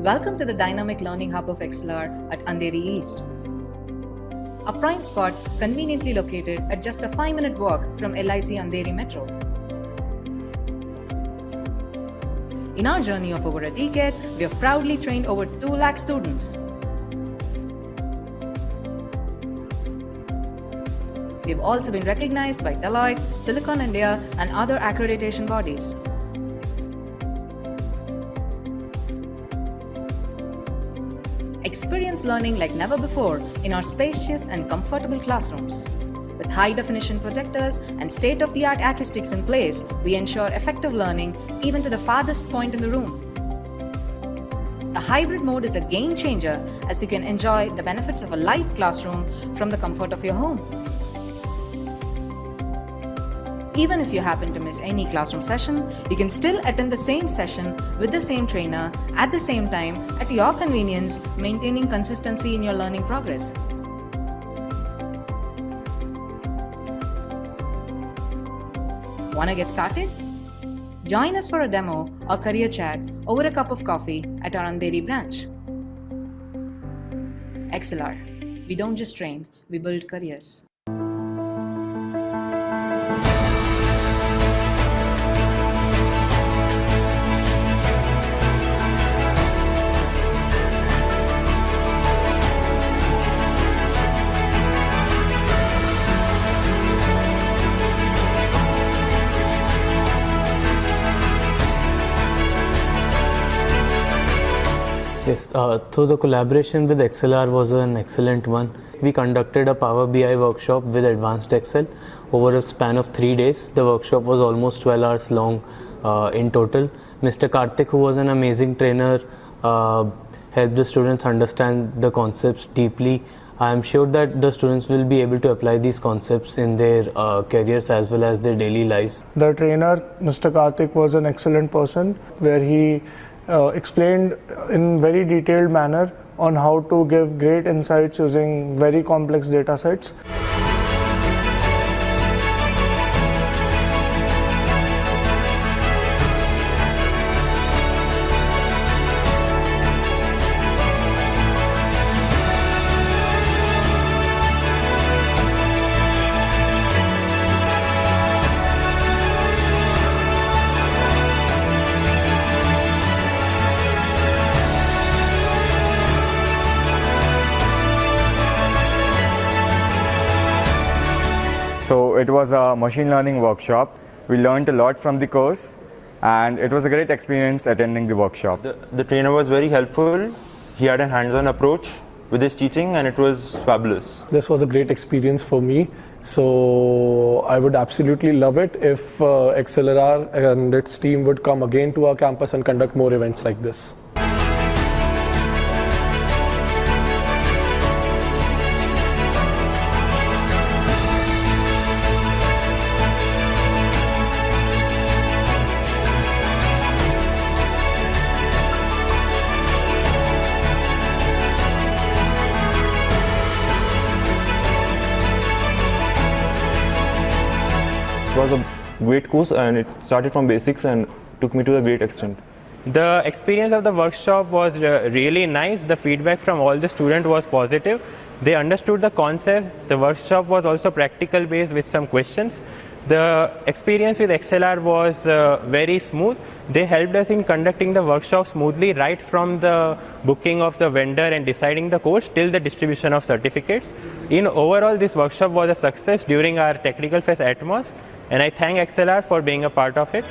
Welcome to the Dynamic Learning Hub of XLR at Andheri East. A prime spot conveniently located at just a 5-minute walk from LIC Andheri Metro. In our journey of over a decade, we have proudly trained over 2 lakh students. We have also been recognized by Deloitte, Silicon India, and other accreditation bodies. Experience learning like never before in our spacious and comfortable classrooms. With high-definition projectors and state-of-the-art acoustics in place, we ensure effective learning even to the farthest point in the room. The hybrid mode is a game changer as you can enjoy the benefits of a live classroom from the comfort of your home. Even if you happen to miss any classroom session, you can still attend the same session with the same trainer at the same time at your convenience, maintaining consistency in your learning progress. Wanna get started? Join us for a demo or career chat over a cup of coffee at our Andheri branch. XLR. We don't just train, we build careers. Yes, so the collaboration with XLR was an excellent one. We conducted a Power BI workshop with Advanced Excel over a span of 3 days. The workshop was almost 12 hours long in total. Mr. Karthik, who was an amazing trainer, helped the students understand the concepts deeply. I am sure that the students will be able to apply these concepts in their careers as well as their daily lives. The trainer, Mr. Karthik, was an excellent person where he explained in very detailed manner on how to give great insights using very complex data sets. So it was a machine learning workshop. We learned a lot from the course, and it was a great experience attending the workshop. The trainer was very helpful. He had a hands-on approach with his teaching, and it was fabulous. This was a great experience for me. So I would absolutely love it if XLR and its team would come again to our campus and conduct more events like this. It was a great course, and it started from basics and took me to a great extent. The experience of the workshop was really nice. The feedback from all the students was positive. They understood the concept. The workshop was also practical based with some questions. The experience with XLR was very smooth. They helped us in conducting the workshop smoothly, right from the booking of the vendor and deciding the course till the distribution of certificates. In overall, this workshop was a success during our technical fest Atmos, and I thank XLR for being a part of it.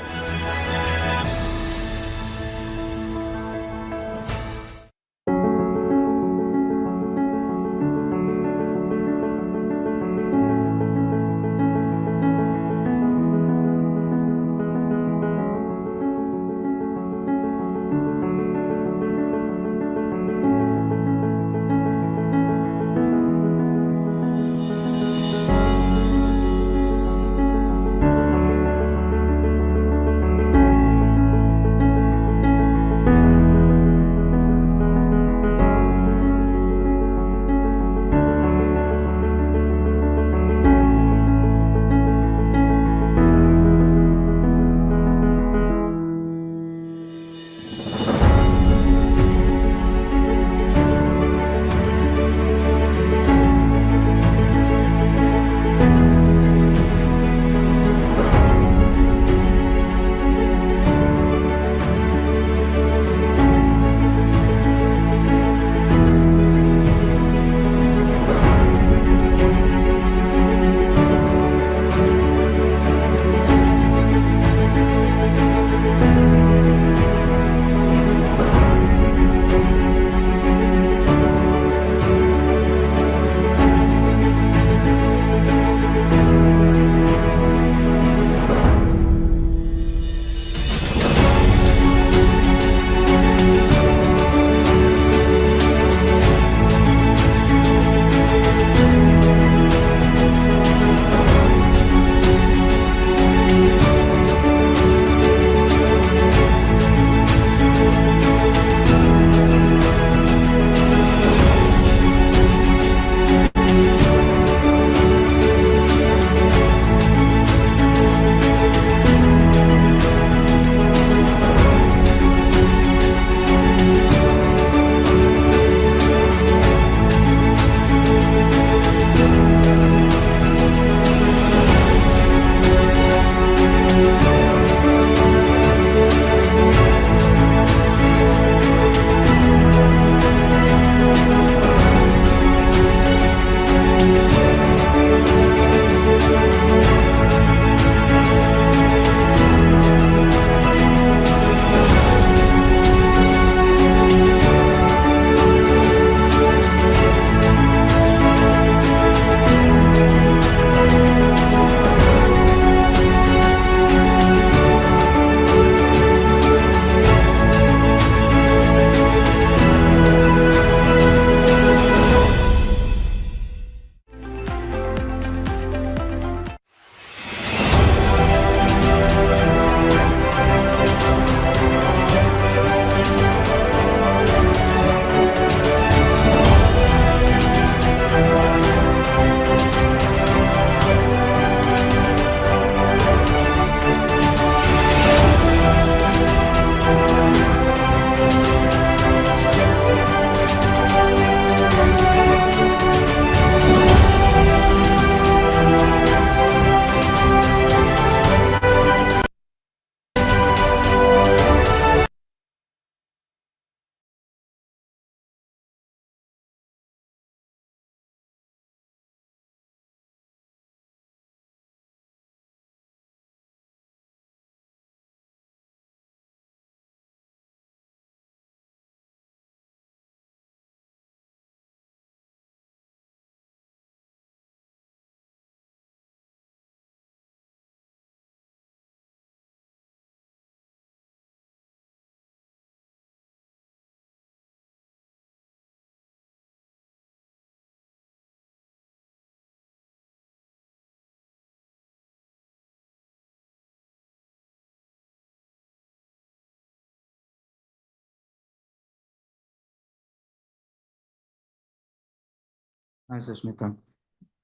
Hi, Sushmita.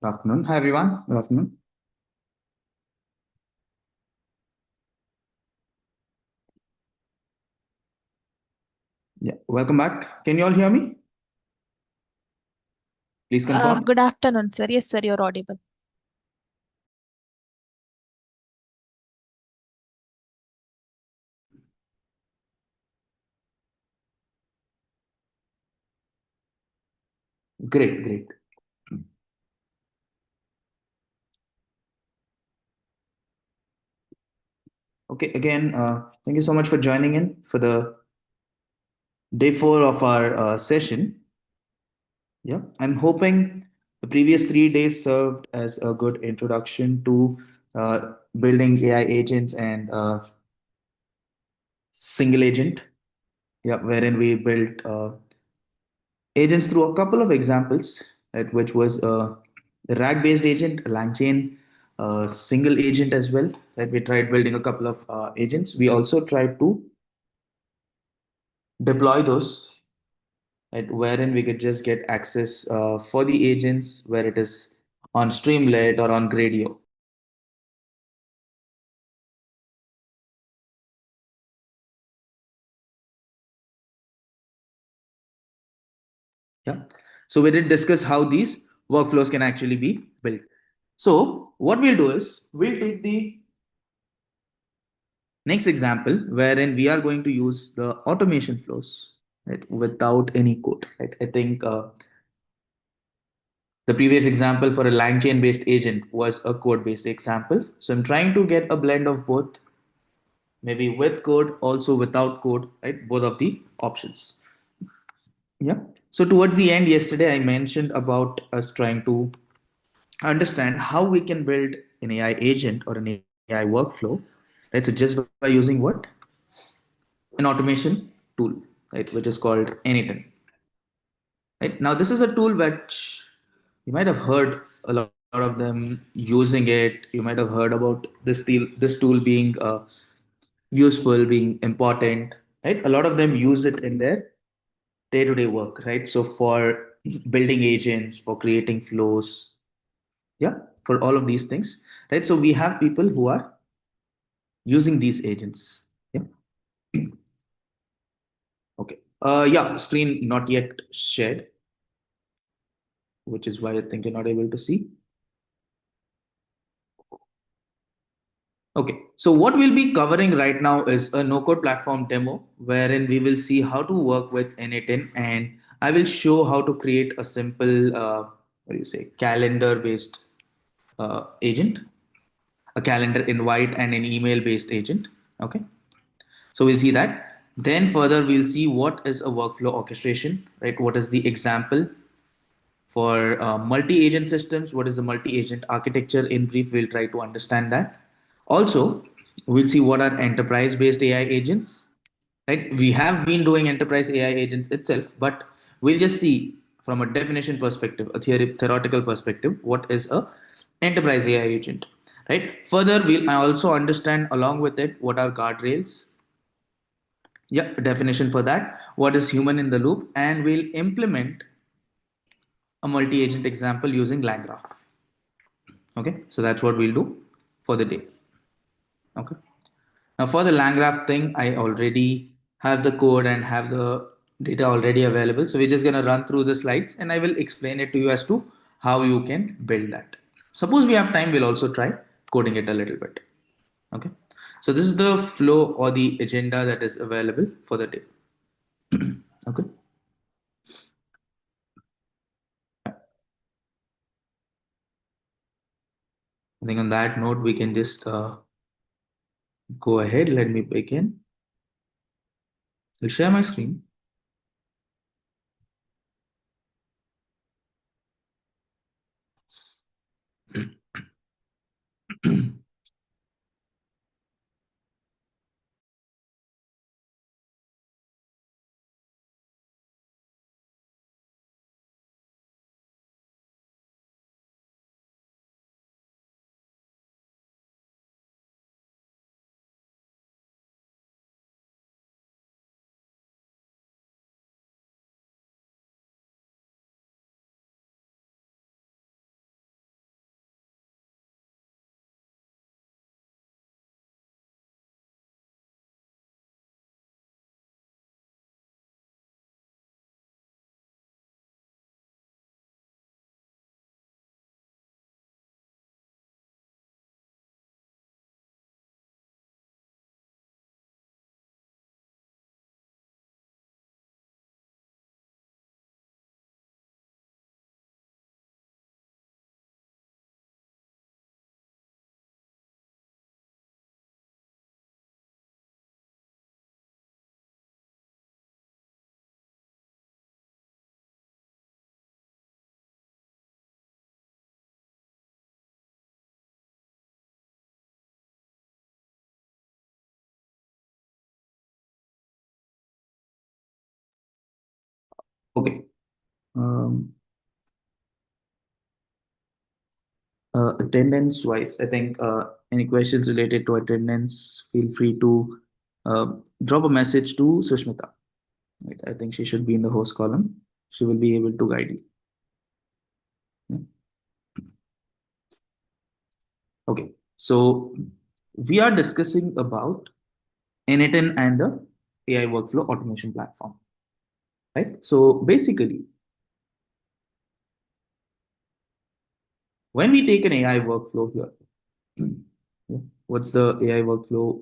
Good afternoon. Hi, everyone. Good afternoon. Yeah, welcome back. Can you all hear me? Please confirm. Good afternoon, sir. Yes, sir, you're audible. Great, great. Okay, again, thank you so much for joining in for the day 4 of our session. Yeah, I'm hoping the previous 3 days served as a good introduction to building AI agents and single agent. Yeah, wherein we built agents through a couple of examples, right, which was a RAG-based agent, a LangChain, single agent as well. Right, we tried building a couple of agents. We also tried to deploy those, right, wherein we could just get access for the agents where it is on Streamlit or on Gradio. Yeah. So we did discuss how these workflows can actually be built. So what we'll do is we'll take the next example wherein we are going to use the automation flows, right, without any code. Right. I think the previous example for a LangChain based agent was a code based example. So I'm trying to get a blend of both, maybe with code, also without code, right? Both of the options. Yeah. So towards the end yesterday, I mentioned about us trying to understand how we can build an AI agent or an AI workflow. Right. So just by using what? An automation tool, right, which is called Anything. Right. Now this is a tool which you might have heard a lot of them using it. You might have heard about this tool being useful, being important. Right. A lot of them use it in their day-to-day work. Right. So for building agents, for creating flows, yeah, for all of these things. Right. So we have people who are using these agents. Yeah. Okay. Yeah. Screen not yet shared, which is why I think you're not able to see. Okay, so what we'll be covering right now is a no-code platform demo wherein we will see how to work with N8N, and I will show how to create a simple, what do you say, calendar-based agent, a calendar invite and an email-based agent. Okay, so we'll see that. Then further, we'll see what is a workflow orchestration, right? What is the example for multi-agent systems? What is the multi-agent architecture? In brief, we'll try to understand that. Also, we'll see what are enterprise-based AI agents. Right? We have been doing enterprise AI agents itself, but we'll just see from a definition perspective, a theoretical perspective, what is a enterprise AI agent. Right? Further, I also understand along with it what are guardrails. Yeah, definition for that. What is human in the loop, and we'll implement a multi-agent example using LangGraph. Okay, so that's what we'll do for the day. Okay. Now for the LangGraph thing, I already have the code and have the data already available. So we're just gonna run through the slides and I will explain it to you as to how you can build that. Suppose we have time, we'll also try coding it a little bit. Okay. So this is the flow or the agenda that is available for the day. Okay. I think on that note, we can just go ahead. Let me begin. I'll share my screen. Okay. Attendance wise, I think any questions related to attendance, feel free to drop a message to Sushmita. Right? I think she should be in the host column. She will be able to guide you. Yeah. Okay, so we are discussing about N8N and the AI workflow automation platform. Right? So basically, when we take an AI workflow here, what's the AI workflow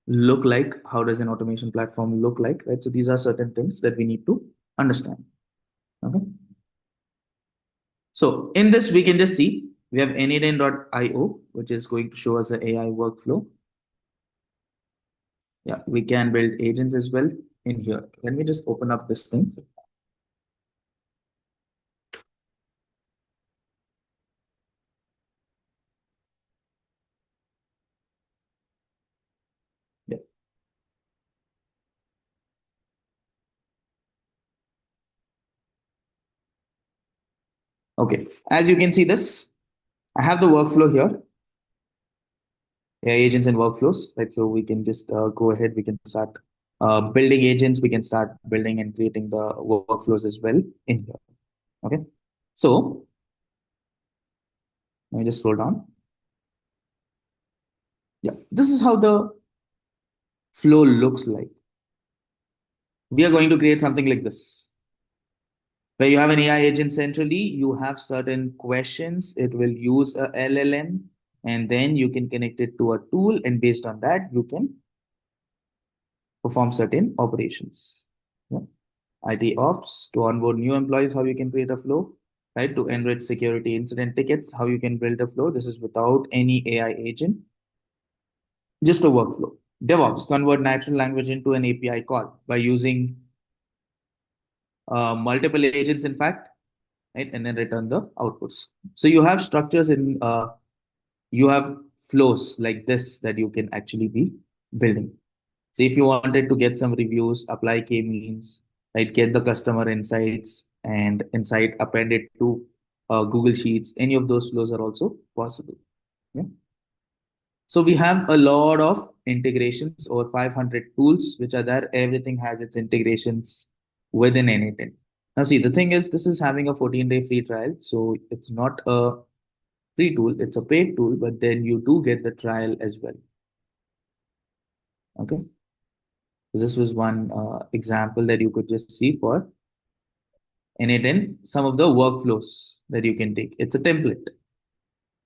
look like? How does an automation platform look like? Right? So these are certain things that we need to understand. Okay. So in this, we can just see we have n8n.io, which is going to show us the AI workflow. Yeah, we can build agents as well in here. Let me just open up this thing. Yeah. Okay, as you can see this, I have the workflow here. AI agents and workflows, right? So we can just go ahead, we can start building agents, we can start building and creating the workflows as well in here. Okay, so let me just scroll down. Yeah, this is how the flow looks like. We are going to create something like this. Where you have an AI agent centrally, you have certain questions. It will use a LLM, and then you can connect it to a tool, and based on that, you can perform certain operations. Yeah. IT ops to onboard new employees, how you can create a flow, right? To enrich security incident tickets, how you can build a flow. This is without any AI agent, just a workflow. DevOps, convert natural language into an API call by using multiple agents, in fact, right? And then return the outputs. So you have structures in, you have flows like this that you can actually be building. So if you wanted to get some reviews, apply k-means, right? Get the customer insights and insight, append it to Google Sheets. Any of those flows are also possible. Yeah. So we have a lot of integrations, over 500 tools which are there. Everything has its integrations within anything. Now, see, the thing is, this is having a 14-day free trial. So it's not a free tool, it's a paid tool, but then you do get the trial as well. Okay. So this was one example that you could just see for N8N, some of the workflows that you can take. It's a template.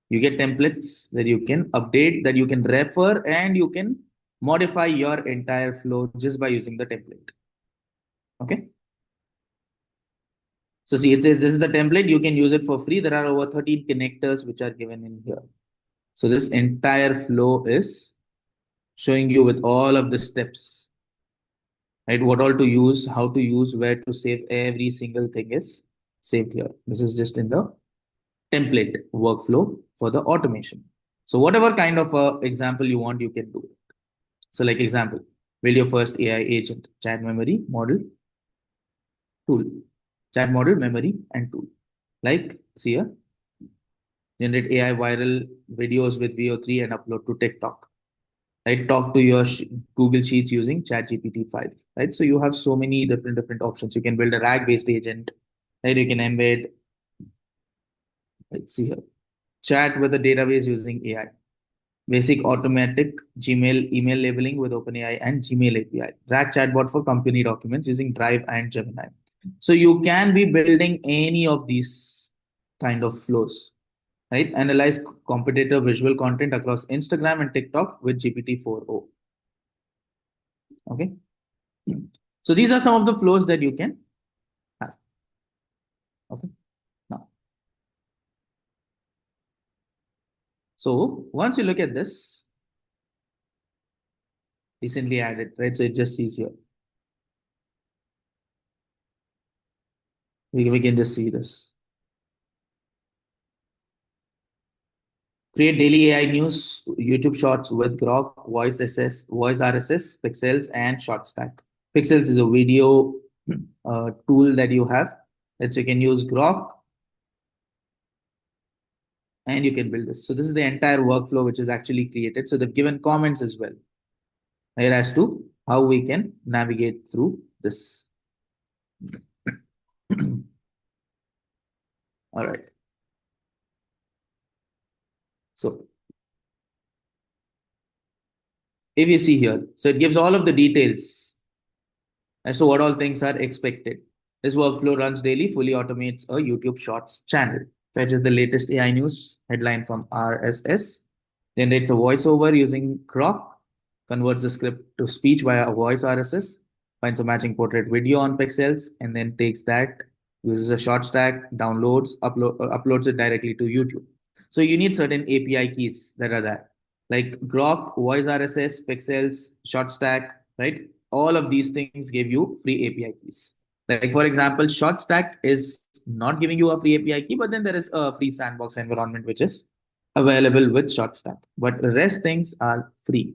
You get templates that you can update, that you can refer, and you can modify your entire flow just by using the template. Okay. So see, it says this is the template. You can use it for free. There are over 13 connectors which are given in here. So this entire flow is showing you with all of the steps, right? What all to use, how to use, where to save, every single thing is saved here. This is just in the template workflow for the automation. So whatever kind of example you want, you can do it. So like example, build your first AI agent, chat memory, model, tool, chat model, memory, and tool. Like, see here, generate AI viral videos with VO3 and upload to TikTok. Right, talk to your Google Sheets using ChatGPT files. Right, so you have so many different options. You can build a RAG-based agent. Right, you can embed. Let's see here, chat with a database using AI. Basic automatic Gmail email labeling with OpenAI and Gmail API. RAG chatbot for company documents using Drive and Gemini. So you can be building any of these kind of flows. Right, analyze competitor visual content across Instagram and TikTok with GPT-4o. Okay. So these are some of the flows that you can have. Okay. Now, so once you look at this, recently added, right? So it just sees here. We can just see this. Create daily AI news, YouTube shorts with Grok, voice RSS, Pixels, and Short Stack. Pixels is a video tool that you have. Let's say you can use Grok and you can build this. So this is the entire workflow which is actually created. So they've given comments as well, right, as to how we can navigate through this. All right. So if you see here, so it gives all of the details as to what all things are expected. This workflow runs daily, fully automates a YouTube Shorts channel, fetches the latest AI news headline from RSS, generates a voiceover using Grok, converts the script to speech via a voice RSS, finds a matching portrait video on Pixels, and then takes that, uses a short stack, downloads, uploads it directly to YouTube. So you need certain API keys that are there, like Grok, voice RSS, Pixels, short stack, right? All of these things give you free API keys. Like for example, short stack is not giving you a free API key, but then there is a free sandbox environment which is available with short stack. But the rest things are free.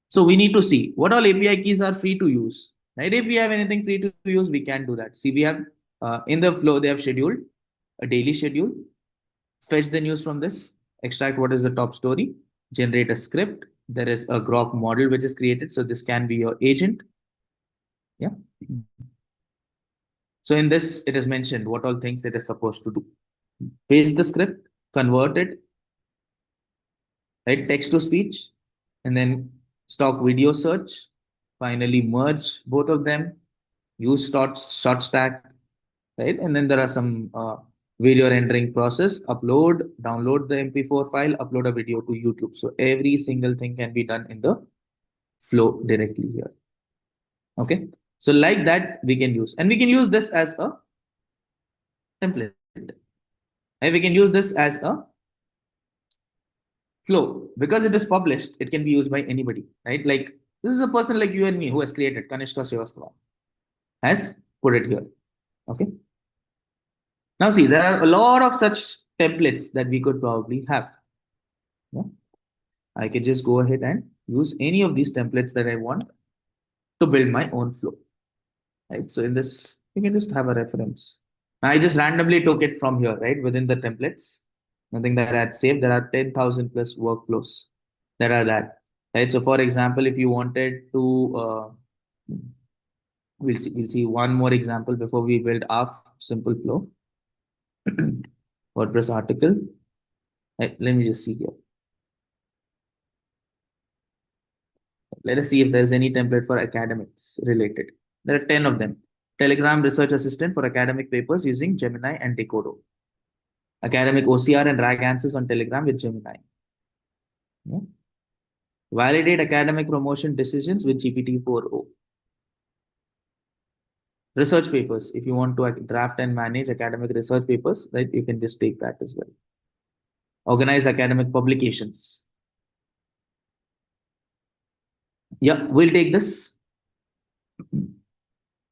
So we need to see what all API keys are free to use. Right? If we have anything free to use, we can do that. See, we have in the flow, they have scheduled a daily schedule, fetch the news from this, extract what is the top story, generate a script. There is a Grok model which is created. So this can be your agent. Yeah. So in this, it is mentioned what all things it is supposed to do. Paste the script, convert it, right? Text to speech, and then stock video search. Finally, merge both of them. Use short stack, right? And then there are some video rendering process. Upload, download the MP4 file, upload a video to YouTube. So every single thing can be done in the flow directly here. Okay. So like that, we can use, and we can use this as a template. And we can use this as a flow because it is published. It can be used by anybody, right? Like this is a person like you and me who has created Kanishka Srivastava, has put it here. Okay. Now see, there are a lot of such templates that we could probably have. Yeah? I could just go ahead and use any of these templates that I want to build my own flow. Right. So in this, you can just have a reference. I just randomly took it from here, right? Within the templates. Nothing that I had saved. There are 10,000 plus workflows that are that. Right. So for example, if you wanted to we'll see one more example before we build our simple flow. WordPress article. Right, let me just see here. Let us see if there's any template for academics related. There are 10 of them. Telegram Research Assistant for academic papers using Gemini and Decodo. Academic OCR and RAG answers on Telegram with Gemini. Yeah. Validate academic promotion decisions with GPT-4o. Research papers. If you want to draft and manage academic research papers, right, you can just take that as well. Organize academic publications. Yeah, we'll take this.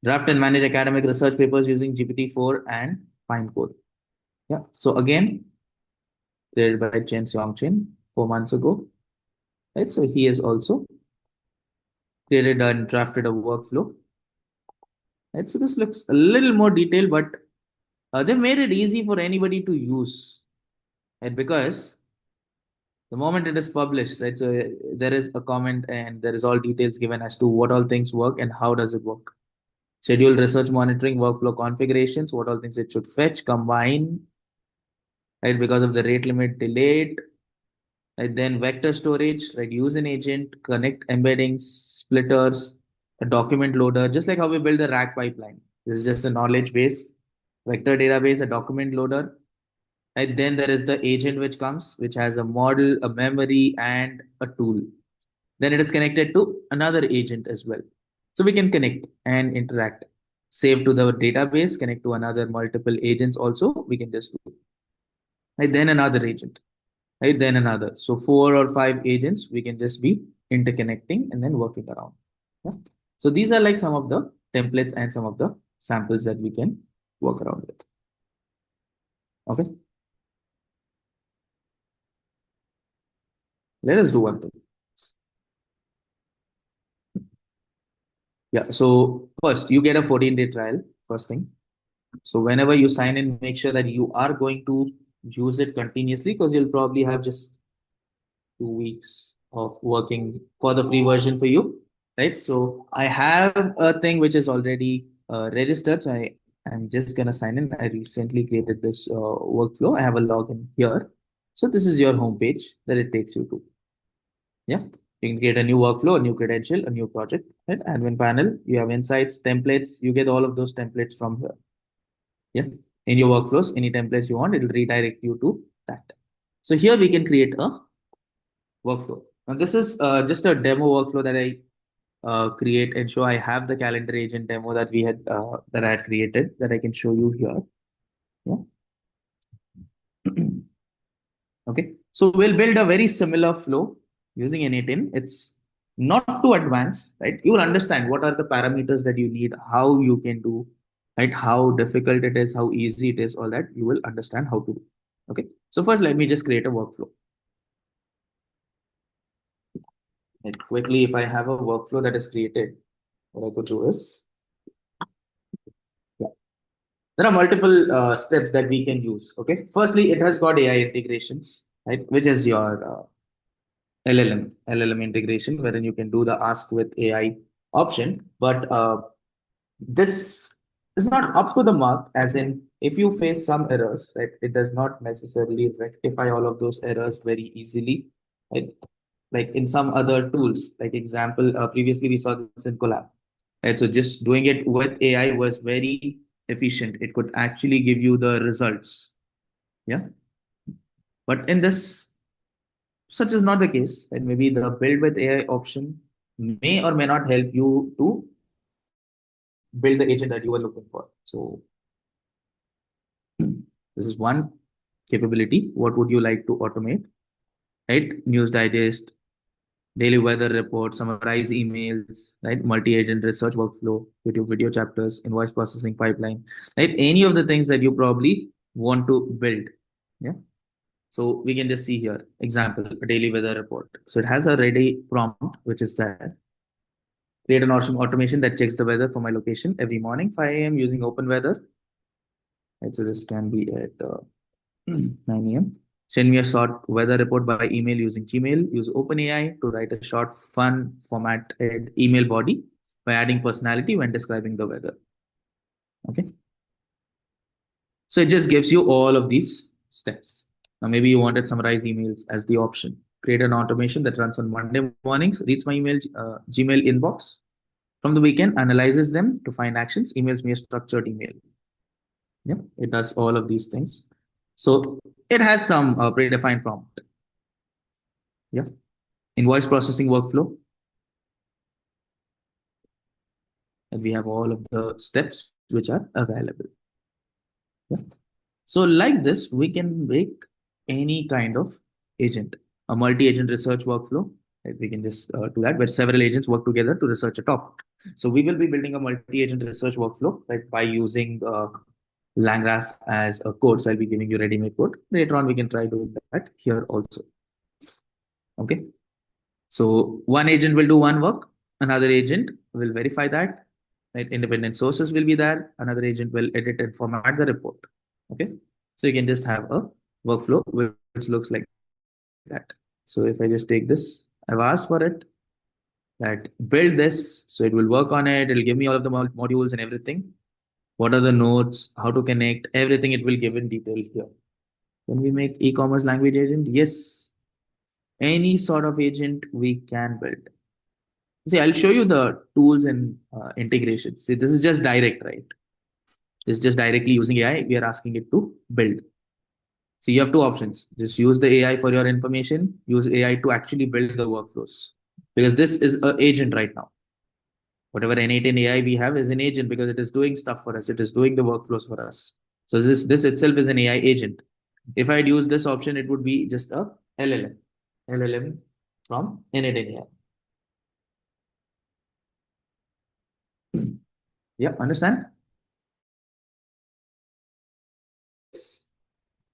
Draft and manage academic research papers using GPT-4 and Pinecode. Yeah. So again, created by Chen Xiongqin 4 months ago. Right. So he has also created and drafted a workflow. Right. So this looks a little more detailed, but they made it easy for anybody to use. Right. Because the moment it is published, right? So there is a comment and there is all details given as to what all things work and how does it work. Schedule research monitoring, workflow configurations, what all things it should fetch, combine, right? Because of the rate limit delayed, right? Then vector storage, right? Use an agent, connect embeddings, splitters, a document loader, just like how we build the RAG pipeline. This is just a knowledge base, vector database, a document loader. Right? Then there is the agent which comes, which has a model, a memory, and a tool. Then it is connected to another agent as well. So we can connect and interact. Save to the database, connect to another multiple agents also, we can just do. Right? Then another agent. Right? Then another. So 4 or 5 agents, we can just be interconnecting and then working around. Yeah? So these are like some of the templates and some of the samples that we can work around with. Okay. Let us do one thing. Yeah. So first, you get a 14-day trial. First thing. So whenever you sign in, make sure that you are going to use it continuously because you'll probably have just 2 weeks of working for the free version for you, right? So I have a thing which is already registered. So I'm just gonna sign in. I recently created this workflow. I have a login here. So this is your homepage that it takes you to. Yeah. You can create a new workflow, a new credential, a new project, right? Admin panel, you have insights, templates, you get all of those templates from here. Yeah. In your workflows, any templates you want, it'll redirect you to that. So here we can create a workflow. Now this is just a demo workflow that I create and show. I have the calendar agent demo that we had that I had created that I can show you here. Yeah. Okay. So we'll build a very similar flow using N8N. It's not too advanced, right? You will understand what are the parameters that you need, how you can do, right? How difficult it is, how easy it is, all that you will understand how to do. Okay. So first, let me just create a workflow. Right. Quickly, if I have a workflow that is created, what I could do is, yeah, there are multiple steps that we can use. Okay. Firstly, it has got AI integrations, right? Which is your LLM integration, wherein you can do the ask with AI option. But this is not up to the mark, as in, if you face some errors, right, it does not necessarily rectify all of those errors very easily, right? Like in some other tools, like example, previously we saw this in Collab, right? So just doing it with AI was very efficient. It could actually give you the results. Yeah. But in this, such is not the case, and maybe the build with AI option may or may not help you to build the agent that you were looking for. So this is one capability. What would you like to automate? Right? News digest, daily weather report, summarize emails, right? Multi-agent research workflow, YouTube video chapters, invoice processing pipeline, right? Any of the things that you probably want to build. Yeah. So we can just see here, example, a daily weather report. So it has a ready prompt, which is that create an automation that checks the weather for my location every morning, 5 a.m. using open weather. Right, so this can be at 9 a.m. Send me a short weather report by email using Gmail. Use OpenAI to write a short, fun formatted email body by adding personality when describing the weather. Okay. So it just gives you all of these steps. Now, maybe you wanted summarize emails as the option. Create an automation that runs on Monday mornings, reads my Gmail inbox from the weekend, analyzes them to find actions, emails me a structured email. Yeah, it does all of these things. So it has some predefined prompt. Yeah. Invoice processing workflow. And we have all of the steps which are available. Yeah. So like this, we can make any kind of agent, a multi-agent research workflow. Right? We can just do that where several agents work together to research a topic. So we will be building a multi-agent research workflow, right, by using LangGraph as a code. So I'll be giving you ready-made code. Later on, we can try doing that here also. Okay. So one agent will do one work, another agent will verify that, right? Independent sources will be there, another agent will edit and format the report. Okay. So you can just have a workflow which looks like that. So if I just take this, I've asked for it, that build this, so it will work on it, it'll give me all of the modules and everything. What are the nodes, how to connect, everything it will give in detail here. When we make e-commerce language agent, yes, any sort of agent we can build. See, I'll show you the tools and integrations. See, this is just direct, right? This is just directly using AI. We are asking it to build. So you have two options. Just use the AI for your information. Use AI to actually build the workflows. Because this is an agent right now. Whatever N8 AI we have is an agent because it is doing stuff for us. It is doing the workflows for us. So this itself is an AI agent. If I'd use this option, it would be just a LLM. LLM from N8 AI. Yeah, understand?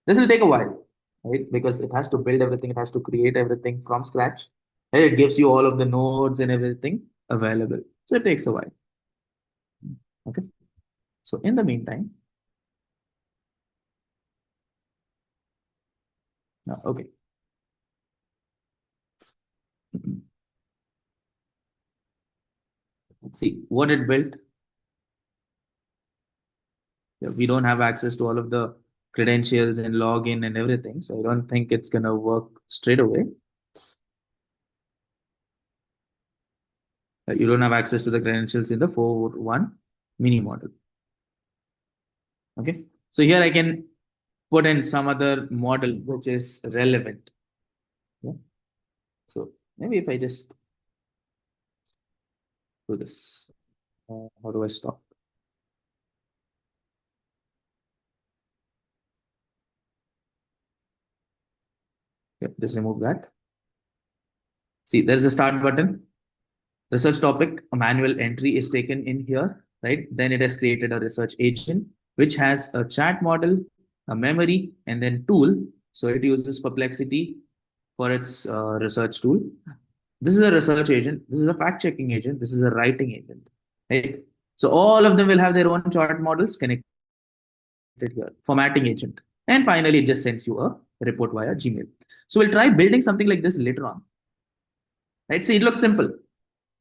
This will take a while, right? Because it has to build everything, it has to create everything from scratch. And it gives you all of the nodes and everything available. So it takes a while. Okay. So in the meantime, okay. See what it built. We don't have access to all of the credentials and login and everything. So I don't think it's going to work straight away. You don't have access to the credentials in the 4.1 mini model. Okay. So here I can put in some other model which is relevant. Yeah. So maybe if I just do this, how do I stop? Yeah, just remove that. See, there's a start button. Research topic, a manual entry is taken in here, right? Then it has created a research agent, which has a chat model, a memory, and then tool. So it uses Perplexity for its research tool. This is a research agent. This is a fact-checking agent. This is a writing agent, right? So all of them will have their own chart models connected here. Formatting agent. And finally, it just sends you a report via Gmail. So we'll try building something like this later on. Right? See, it looks simple.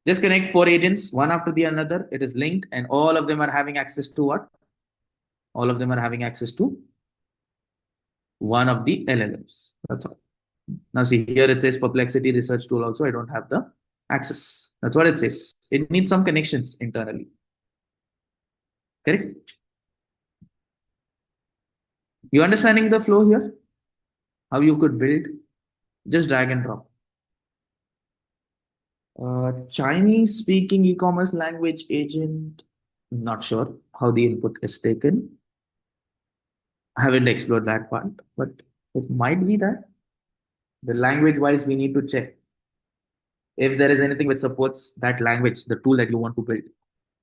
Just connect 4 agents, one after the another. It is linked, and all of them are having access to what? All of them are having access to one of the LLMs. That's all. Now, see here it says Perplexity Research Tool. Also, I don't have the access. That's what it says. It needs some connections internally. Correct? You understanding the flow here? How you could build? Just drag and drop. Chinese speaking e-commerce language agent. Not sure how the input is taken. I haven't explored that part, but it might be that. The language wise, we need to check if there is anything which supports that language, the tool that you want to build,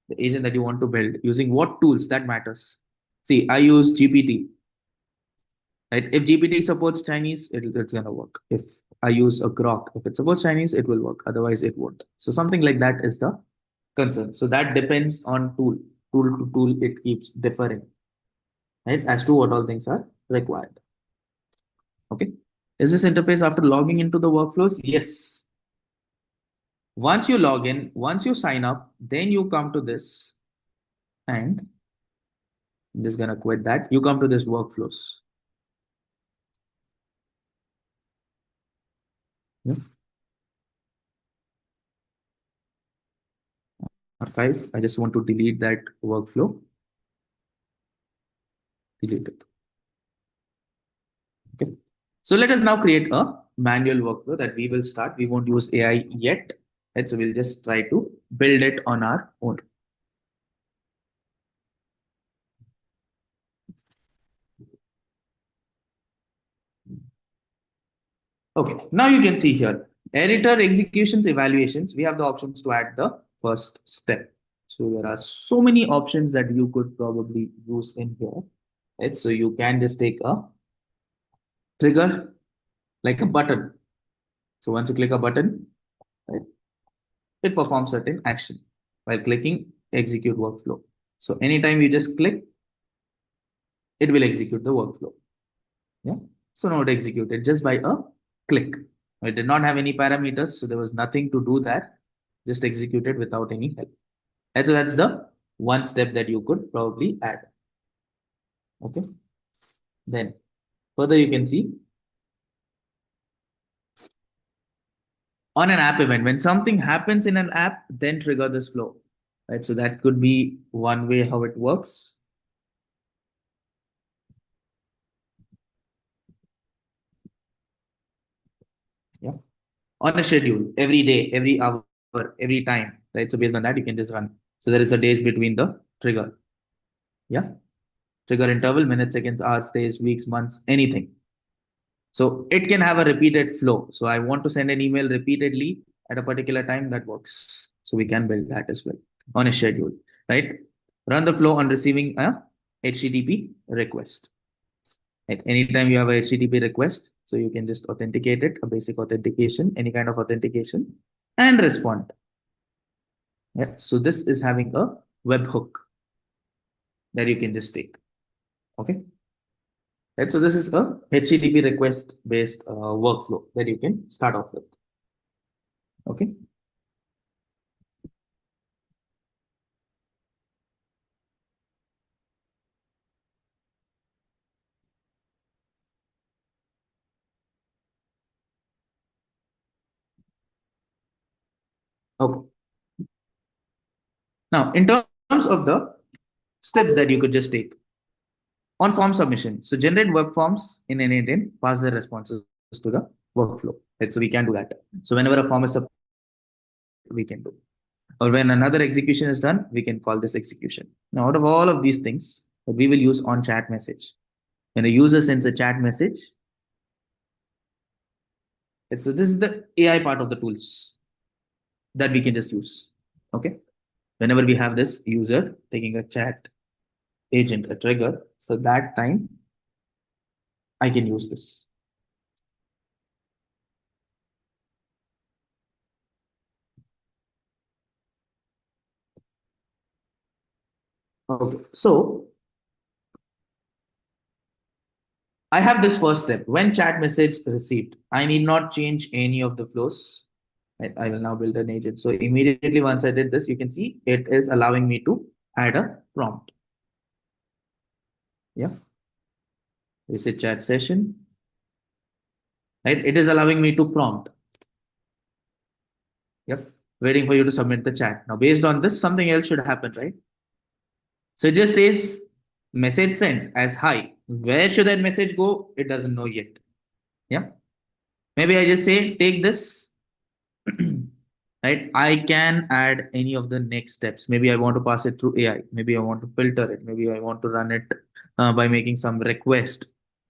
the agent that you want to build, using what tools that matters. See, I use GPT. Right? If GPT supports Chinese, it's gonna work. If I use a Grok, if it supports Chinese, it will work. Otherwise, it won't. So something like that is the concern. So that depends on tool. Tool to tool, it keeps differing, right? As to what all things are required. Okay. Is this interface after logging into the workflows? Yes. Once you log in, once you sign up, then you come to this, and I'm just gonna quit that. You come to this workflows. Yeah. Archive. I just want to delete that workflow. Delete it. Okay. So let us now create a manual workflow that we will start. We won't use AI yet. Right? So we'll just try to build it on our own. Okay, now you can see here, editor executions, evaluations. We have the options to add the first step. So there are so many options that you could probably use in here. Right? So you can just take a trigger like a button. So once you click a button, right, it performs certain action while clicking execute workflow. So anytime you just click, it will execute the workflow. Yeah. So now it executed just by a click. It did not have any parameters, so there was nothing to do that. Just executed without any help. And so that's the one step that you could probably add. Okay. Then further you can see on an app event, when something happens in an app, then trigger this flow. Right. So that could be one way how it works. Yeah. On a schedule, every day, every hour, every time. Right. So based on that, you can just run. So there is a days between the trigger. Yeah. Trigger interval, minutes, seconds, hours, days, weeks, months, anything. So it can have a repeated flow. So I want to send an email repeatedly at a particular time, that works. So we can build that as well on a schedule, right? Run the flow on receiving a HTTP request. At any time you have a HTTP request, so you can just authenticate it, a basic authentication, any kind of authentication, and respond. Yeah. So this is having a webhook. that you can just take. Okay. Right. So this is a HTTP request based workflow that you can start off with. Okay. Okay. Now, in terms of the steps that you could just take on form submission. So generate web forms in N8N, pass the responses to the workflow. Right? So we can do that. So whenever a form is submitted, we can do. Or when another execution is done, we can call this execution. Now, out of all of these things, we will use on chat message. When a user sends a chat message, so this is the AI part of the tools that we can just use. Okay. Whenever we have this user taking a chat agent, a trigger, so that time I can use this. Okay. So I have this first step. When chat message received, I need not change any of the flows. I will now build an agent. So immediately once I did this, you can see it is allowing me to add a prompt. Yeah. This is chat session. Right. It is allowing me to prompt. Yep. Waiting for you to submit the chat. Now, based on this, something else should happen, right? So it just says message sent as hi. Where should that message go? It doesn't know yet. Yeah. Maybe I just say take this. Right. I can add any of the next steps. Maybe I want to pass it through AI. Maybe I want to filter it. Maybe I want to run it by making some request.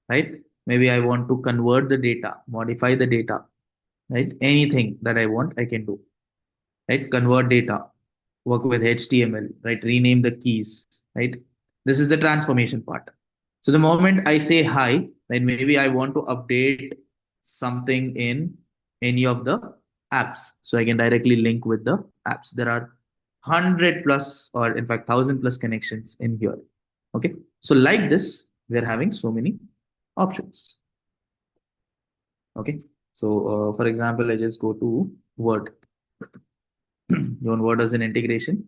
Right. Maybe I want to convert the data, modify the data. Right. Anything that I want, I can do. Right. Convert data, work with HTML, right? Rename the keys, right? This is the transformation part. So the moment I say hi, then maybe I want to update something in any of the apps. So I can directly link with the apps. There are 100 plus, or in fact, 1,000 plus connections in here. Okay. So like this, we're having so many options. Okay. So for example, I just go to Word. Your Word as an integration.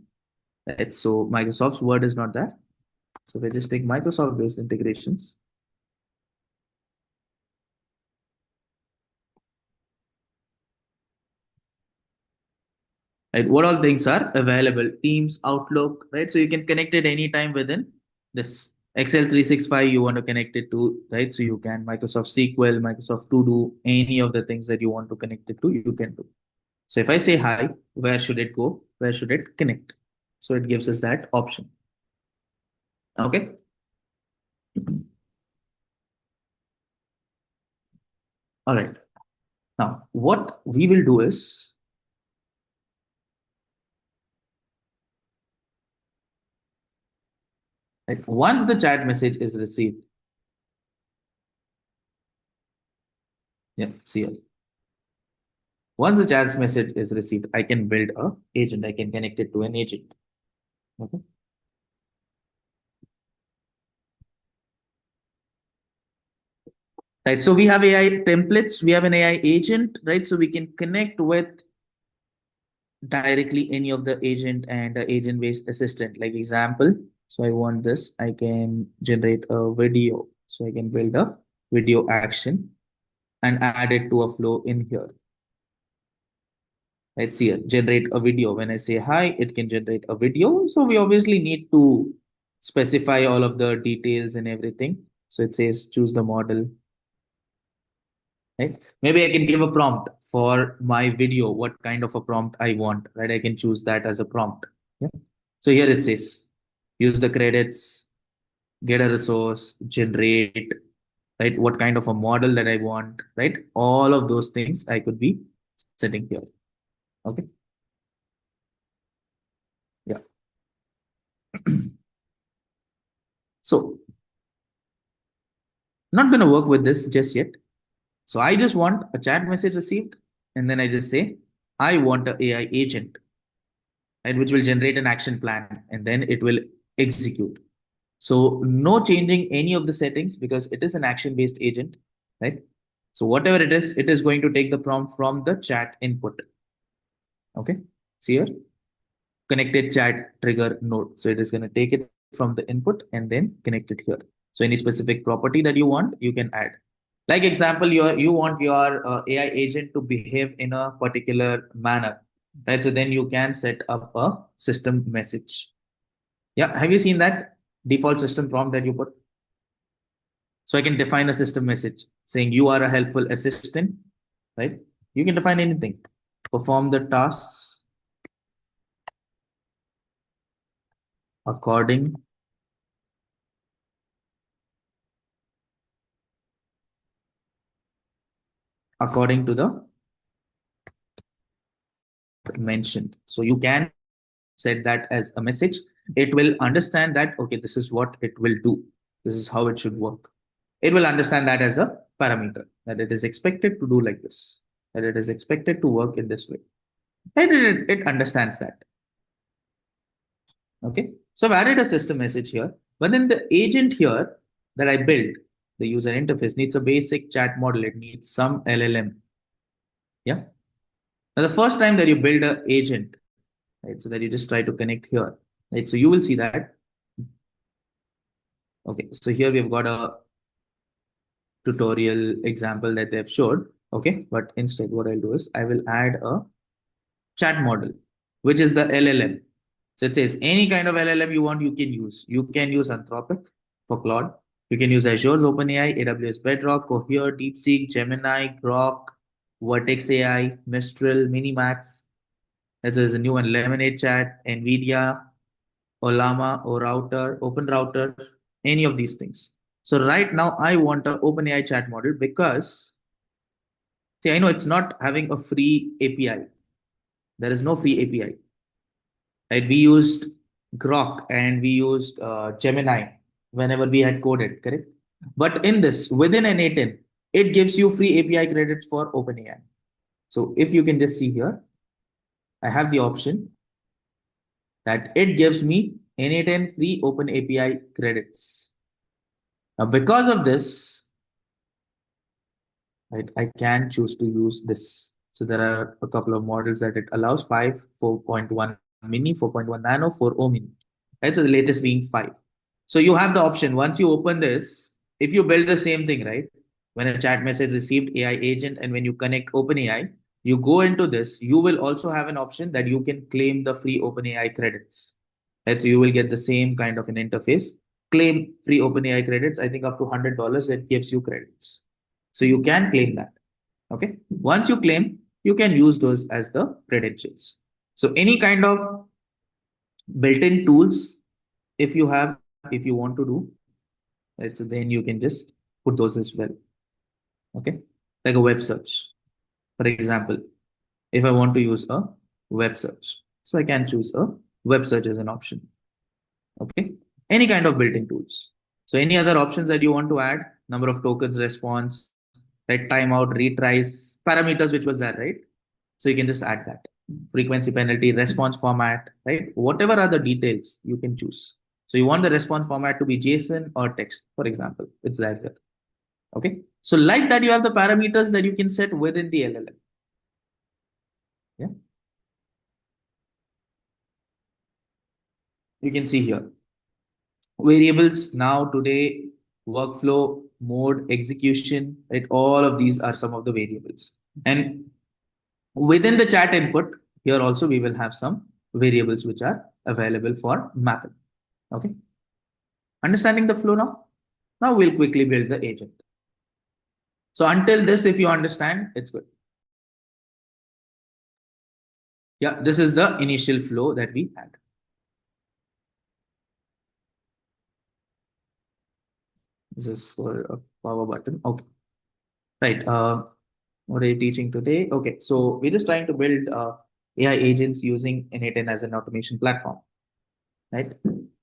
Right? So Microsoft's Word is not there. So we just take Microsoft based integrations. Right? What all things are available? Teams, Outlook, right? So you can connect it anytime within this. Excel 365, you want to connect it to, right? So you can Microsoft SQL, Microsoft To Do, any of the things that you want to connect it to, you can do. So if I say hi, where should it go? Where should it connect? So it gives us that option. Okay. All right. Now, what we will do is, right, once the chat message is received, yeah, see here. Once the chat message is received, I can build a agent. I can connect it to an agent. Okay. Right. So we have AI templates. We have an AI agent, right? So we can connect with directly any of the agent and agent-based assistant. Like example, so I want this. I can generate a video. So I can build a video action and add it to a flow in here. Let's see here, generate a video. When I say hi, it can generate a video. So we obviously need to specify all of the details and everything. So it says choose the model. Right? Maybe I can give a prompt for my video, what kind of a prompt I want, right? I can choose that as a prompt. Yeah. So here it says use the credits, get a resource, generate, right? What kind of a model that I want, right? All of those things I could be setting here. Okay. Yeah. So not going to work with this just yet. So I just want a chat message received, and then I just say, I want an AI agent, right, which will generate an action plan, and then it will execute. So no changing any of the settings because it is an action-based agent, right? So whatever it is going to take the prompt from the chat input. Okay, see here, connected chat trigger node. So it is going to take it from the input and then connect it here. So any specific property that you want, you can add. Like example, you want your AI agent to behave in a particular manner, right? So then you can set up a system message. Yeah, have you seen that default system prompt that you put? So I can define a system message saying you are a helpful assistant, right? You can define anything. Perform the tasks according to the mentioned. So you can set that as a message. It will understand that, okay, this is what it will do. This is how it should work. It will understand that as a parameter, that it is expected to do like this, that it is expected to work in this way. And it understands that. Okay. So I've added a system message here, but then the agent here that I built, the user interface needs a basic chat model. It needs some LLM. Yeah. Now, the first time that you build an agent, right, so that you just try to connect here, right, so you will see that. Okay, so here we've got a tutorial example that they've showed. Okay, but instead what I'll do is I will add a chat model, which is the LLM. So it says any kind of LLM you want, you can use. You can use Anthropic for Claude. You can use Azure's OpenAI, AWS Bedrock, Cohere, DeepSeek, Gemini, Grok, Vertex AI, Mistral, Minimax. There's a new one, Lemonade Chat, NVIDIA, Olama, ORouter, OpenRouter, any of these things. So right now I want an OpenAI chat model because, see, I know it's not having a free API. There is no free API. Right? We used Grok and we used Gemini whenever we had coded, correct? But in this, within an A10, it gives you free API credits for OpenAI. So if you can just see here, I have the option that it gives me N8N free open API credits. Now, because of this, right, I can choose to use this. So there are a couple of models that it allows: 5, 4.1 mini, 4.1 nano, 4.0 mini. Right, so the latest being 5. So you have the option. Once you open this, if you build the same thing, right, when a chat message received AI agent and when you connect OpenAI, you go into this, you will also have an option that you can claim the free OpenAI credits. Right, so you will get the same kind of an interface. Claim free OpenAI credits. I think up to $100 it gives you credits. So you can claim that. Okay. Once you claim, you can use those as the credentials. So any kind of built-in tools, if you want to do, right, so then you can just put those as well. Okay. Like a web search. For example, if I want to use a web search, so I can choose a web search as an option. Okay. Any kind of built-in tools. So any other options that you want to add, number of tokens, response, right, timeout, retries, parameters, which was that, right? So you can just add that. Frequency penalty, response format, right? Whatever are the details you can choose. So you want the response format to be JSON or text, for example. It's like that. Okay. So like that, you have the parameters that you can set within the LLM. Yeah. You can see here. Variables now, today, workflow, mode, execution, right? All of these are some of the variables. And within the chat input, here also we will have some variables which are available for mapping. Okay. Understanding the flow now? Now we'll quickly build the agent. So until this, if you understand, it's good. Yeah, this is the initial flow that we had. This is for a power button. Okay. Right. What are you teaching today? Okay. So we're just trying to build AI agents using N8N as an automation platform. Right.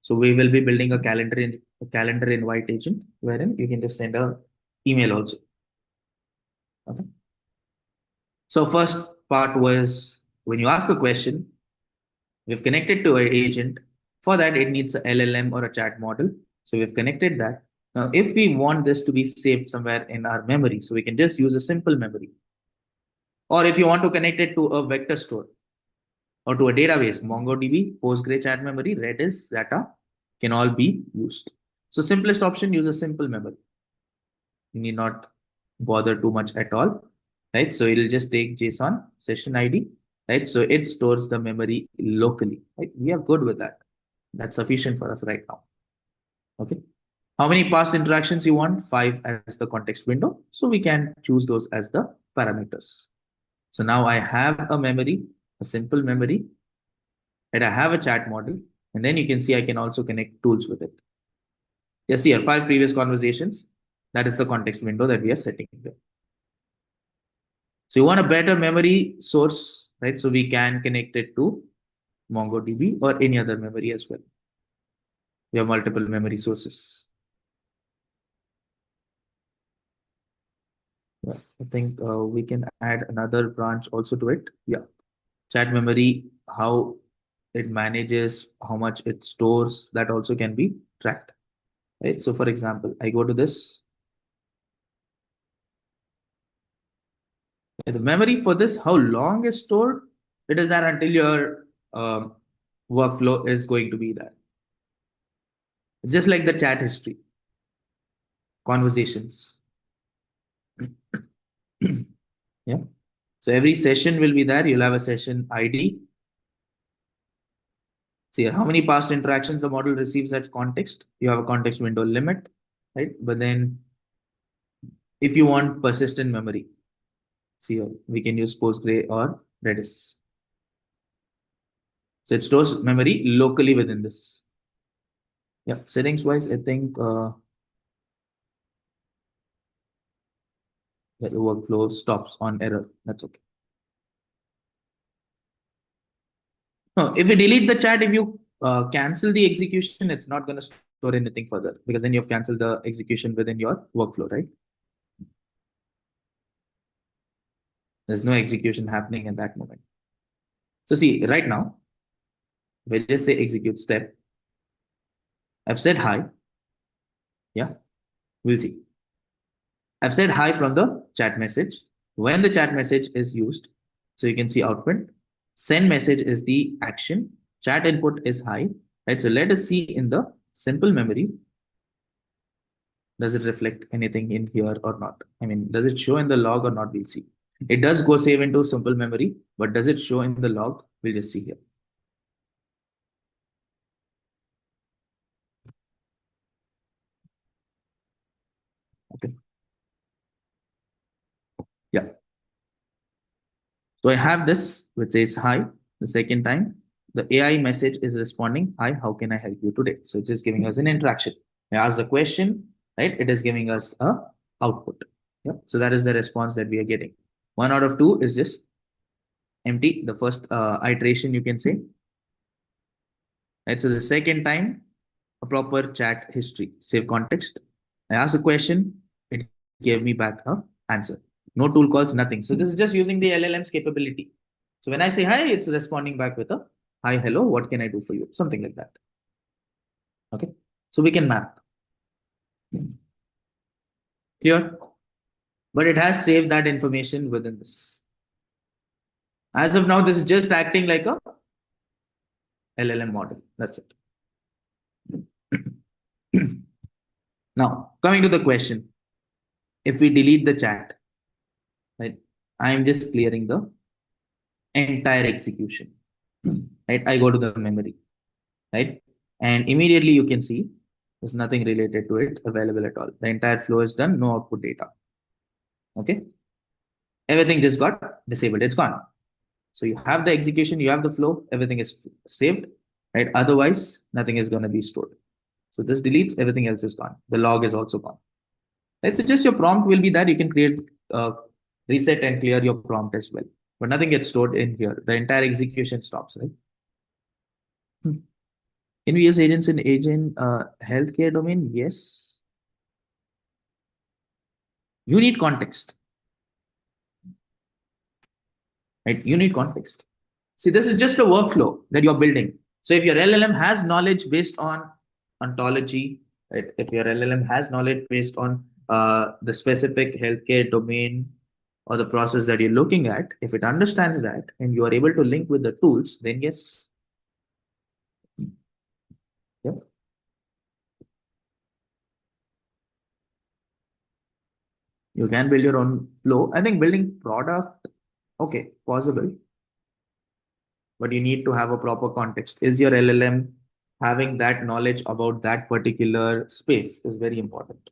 So we will be building a calendar invite agent wherein you can just send a email also. Okay. So first part was when you ask a question, we've connected to an agent. For that, it needs a LLM or a chat model. So we've connected that. Now, if we want this to be saved somewhere in our memory, so we can just use a simple memory. Or if you want to connect it to a vector store or to a database, MongoDB, Postgre chat memory, Redis data can all be used. So simplest option, use a simple memory. You need not bother too much at all, right? So it'll just take JSON session ID, right? So it stores the memory locally, right? We are good with that. That's sufficient for us right now. Okay. How many past interactions you want? 5 as the context window. So we can choose those as the parameters. So now I have a memory, a simple memory, and I have a chat model. And then you can see I can also connect tools with it. Yes, here, 5 previous conversations. That is the context window that we are setting there. So you want a better memory source, right? So we can connect it to MongoDB or any other memory as well. We have multiple memory sources. Yeah, I think we can add another branch also to it. Yeah. Chat memory, how it manages, how much it stores, that also can be tracked. Right. So for example, I go to this. The memory for this, how long is stored? It is there until your workflow is going to be there. Just like the chat history, conversations. Yeah. So every session will be there. You'll have a session ID. See how many past interactions the model receives at context. You have a context window limit, right? But then if you want persistent memory, see we can use Postgre or Redis. So it stores memory locally within this. Yeah, settings wise, I think that the workflow stops on error. That's okay. No, if we delete the chat, if you cancel the execution, it's not going to store anything further because then you have canceled the execution within your workflow, right? There's no execution happening at that moment. So see, right now, we'll just say execute step. I've said hi. Yeah, we'll see. I've said hi from the chat message. When the chat message is used, so you can see output. Send message is the action. Chat input is hi. Right. So let us see in the simple memory. Does it reflect anything in here or not? I mean, does it show in the log or not? We'll see. It does go save into simple memory, but does it show in the log? We'll just see here. Okay. Yeah. So I have this which says hi. The second time, the AI message is responding, hi, how can I help you today? So it's just giving us an interaction. I ask the question, right? It is giving us a output. Yeah. So that is the response that we are getting. 1 out of 2 is just empty. The first iteration, you can say. Right. So the second time, a proper chat history, save context. I asked a question, it gave me back a answer. No tool calls, nothing. So this is just using the LLM's capability. So when I say hi, it's responding back with a hi, hello, what can I do for you? Something like that. Okay. So we can map. Clear? But it has saved that information within this. As of now, this is just acting like a LLM model. That's it. Now, coming to the question. If we delete the chat, right, I am just clearing the entire execution. Right, I go to the memory, right, and immediately you can see there's nothing related to it available at all. The entire flow is done, no output data. Okay, everything just got disabled, it's gone. So you have the execution, you have the flow, everything is saved, right? Otherwise, nothing is going to be stored. So this deletes, everything else is gone. The log is also gone. Right? So just your prompt will be there. You can create, reset and clear your prompt as well. But nothing gets stored in here. The entire execution stops, right? Can we use agents in agent healthcare domain? Yes. You need context. Right? You need context. See, this is just a workflow that you're building. So if your LLM has knowledge based on ontology, right? If your LLM has knowledge based on the specific healthcare domain or the process that you're looking at, if it understands that and you are able to link with the tools, then yes. Yep. You can build your own flow. I think building product, okay, possible, but you need to have a proper context. Is your LLM having that knowledge about that particular space is very important.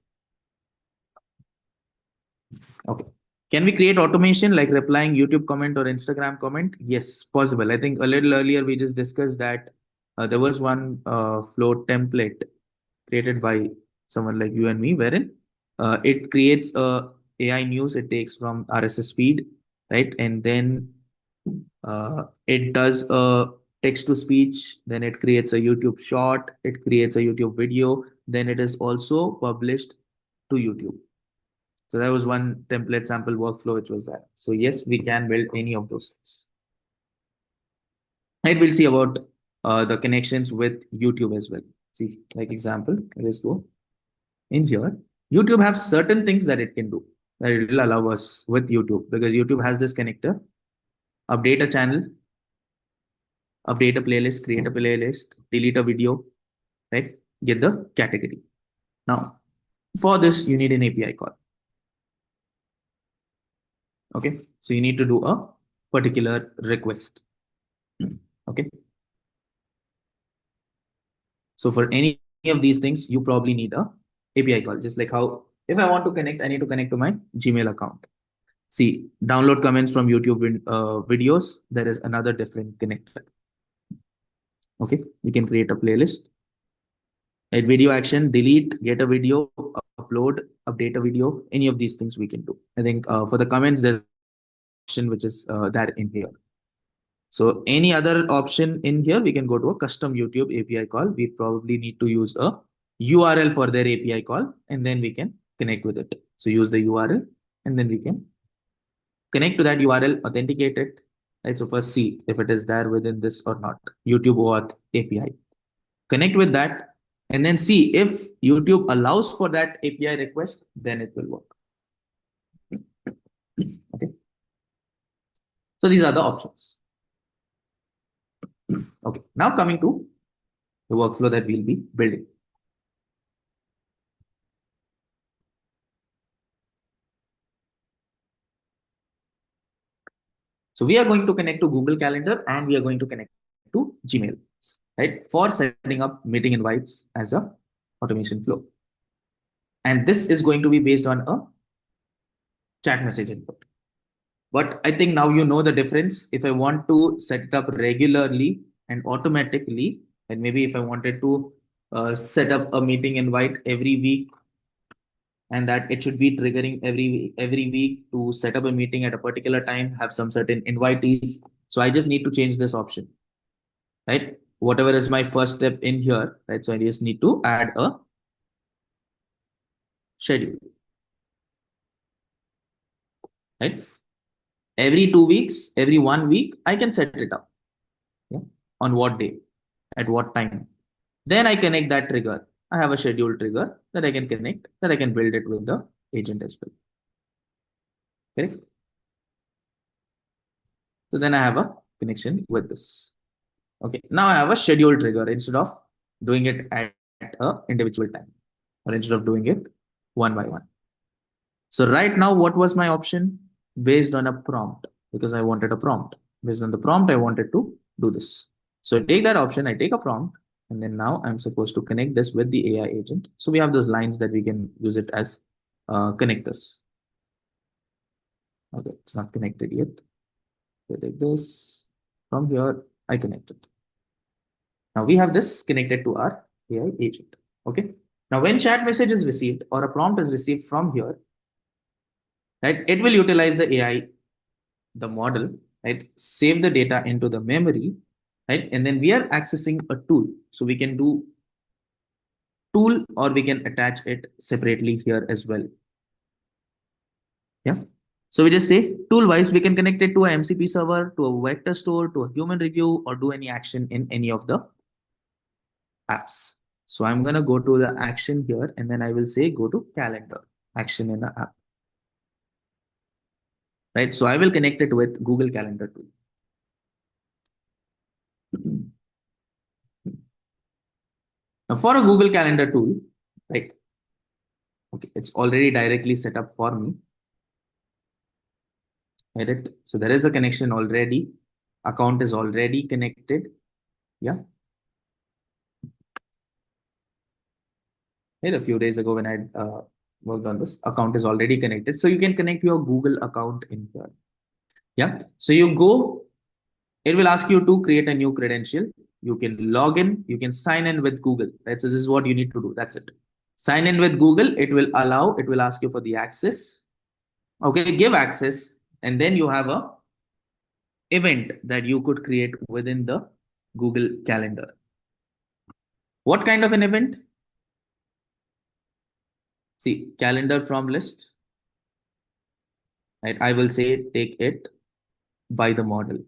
Okay. Can we create automation like replying YouTube comment or Instagram comment? Yes, possible. I think a little earlier we just discussed that there was one flow template created by someone like you and me, wherein it creates a AI news it takes from RSS feed, right? And then it does a text to speech, then it creates a YouTube short, it creates a YouTube video, then it is also published to YouTube. So that was one template sample workflow which was that. So yes, we can build any of those things. Right, we'll see about the connections with YouTube as well. See, like example, let's go in here. YouTube have certain things that it can do that it will allow us with YouTube, because YouTube has this connector, update a channel, update a playlist, create a playlist, delete a video, right? Get the category. Now, for this, you need an API call. Okay, so you need to do a particular request. Okay, so for any of these things, you probably need a API call. Just like how if I want to connect, I need to connect to my Gmail account. See, download comments from YouTube videos. There is another different connector. Okay, we can create a playlist. Add video action, delete, get a video, upload, update a video. Any of these things we can do. I think for the comments, there's option which is that in here. So any other option in here, we can go to a custom YouTube API call. We probably need to use a URL for their API call, and then we can connect with it. So use the URL, and then we can connect to that URL, authenticate it. Right. So first see if it is there within this or not. YouTube OAuth API. Connect with that, and then see if YouTube allows for that API request, then it will work. Okay. So these are the options. Okay, now coming to the workflow that we'll be building. So we are going to connect to Google Calendar and we are going to connect to Gmail, right? For setting up meeting invites as a automation flow. And this is going to be based on a chat message input. But I think now you know the difference. If I want to set it up regularly and automatically, and maybe if I wanted to set up a meeting invite every week, and that it should be triggering every week to set up a meeting at a particular time, have some certain invitees. So I just need to change this option, right? Whatever is my first step in here, right? So I just need to add a schedule, right? Every 2 weeks, every 1 week, I can set it up. Yeah? On what day, at what time. Then I connect that trigger. I have a schedule trigger that I can connect, that I can build it with the agent as well. Correct? So then I have a connection with this. Okay, now I have a schedule trigger instead of doing it at a individual time, or instead of doing it one by one. So right now, what was my option? Based on a prompt, because I wanted a prompt. Based on the prompt, I wanted to do this. So I take that option, I take a prompt, and then now I'm supposed to connect this with the AI agent. So we have those lines that we can use it as connectors. Okay, it's not connected yet. So I take this from here, I connect it. Now we have this connected to our AI agent. Okay. Now when chat message is received or a prompt is received from here, right, it will utilize the AI, the model, right, save the data into the memory, right, and then we are accessing a tool. So we can do tool or we can attach it separately here as well. Yeah. So we just say tool wise, we can connect it to a MCP server, to a vector store, to a human review, or do any action in any of the apps. So I'm going to go to the action here and then I will say go to calendar, action in the app. Right. So I will connect it with Google Calendar tool. Now for a Google Calendar tool, right? Okay, it's already directly set up for me. Edit. So there is a connection already. Account is already connected. Yeah. Right, a few days ago when I worked on this, account is already connected. So you can connect your Google account in here. Yeah. So you go, it will ask you to create a new credential. You can log in, you can sign in with Google. Right. So this is what you need to do. That's it. Sign in with Google. It will allow, it will ask you for the access. Okay, give access. And then you have a event that you could create within the Google Calendar. What kind of an event? See, calendar from list. Right. I will say take it by the model.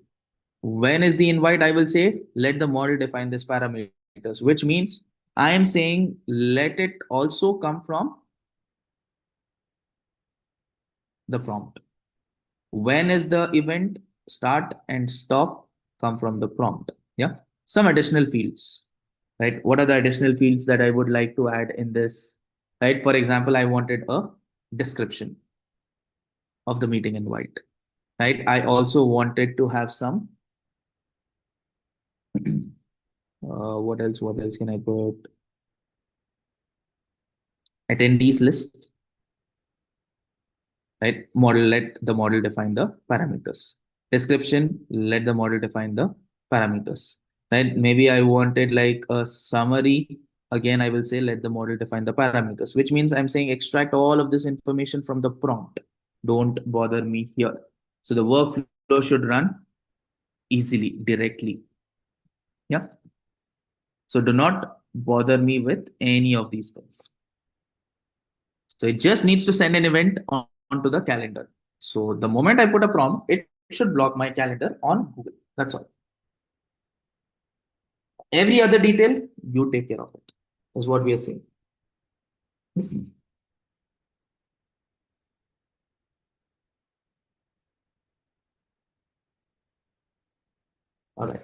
When is the invite? I will say let the model define this parameters, which means I am saying let it also come from the prompt. When is the event? Start and stop come from the prompt. Yeah. Some additional fields. Right. What are the additional fields that I would like to add in this? Right. For example, I wanted a description of the meeting invite. Right. I also wanted to have some what else? What else can I put? Attendees list. Right? Model, let the model define the parameters. Description, let the model define the parameters. Right? Maybe I wanted like a summary. Again, I will say let the model define the parameters, which means I'm saying extract all of this information from the prompt. Don't bother me here. So the workflow should run easily, directly. Yeah. So do not bother me with any of these things. So it just needs to send an event onto the calendar. So the moment I put a prompt, it should block my calendar on Google. That's all. Every other detail, you take care of it. Is what we are saying. All right.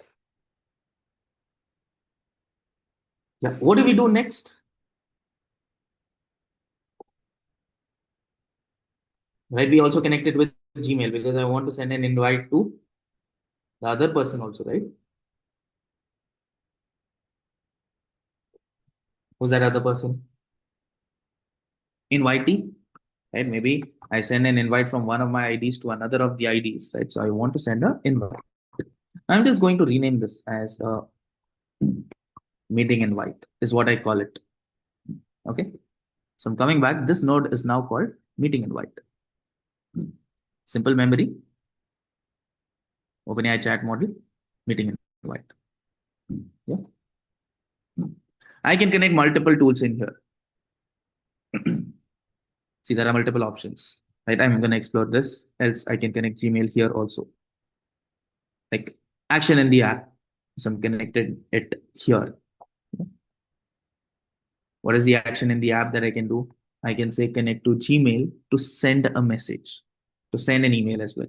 Yeah. What do we do next? Right. We also connected with Gmail because I want to send an invite to the other person also, right? Who's that other person? Invitee, right? Maybe I send an invite from one of my IDs to another of the IDs, right? So I want to send an invite. I'm just going to rename this as a meeting invite is what I call it. Okay. So I'm coming back. This node is now called meeting invite. Simple memory. OpenAI chat model, meeting invite. Yeah. I can connect multiple tools in here. See, there are multiple options, right? I'm going to explore this. Else I can connect Gmail here also. Like action in the app. So I'm connected it here. What is the action in the app that I can do? I can say connect to Gmail to send a message, to send an email as well.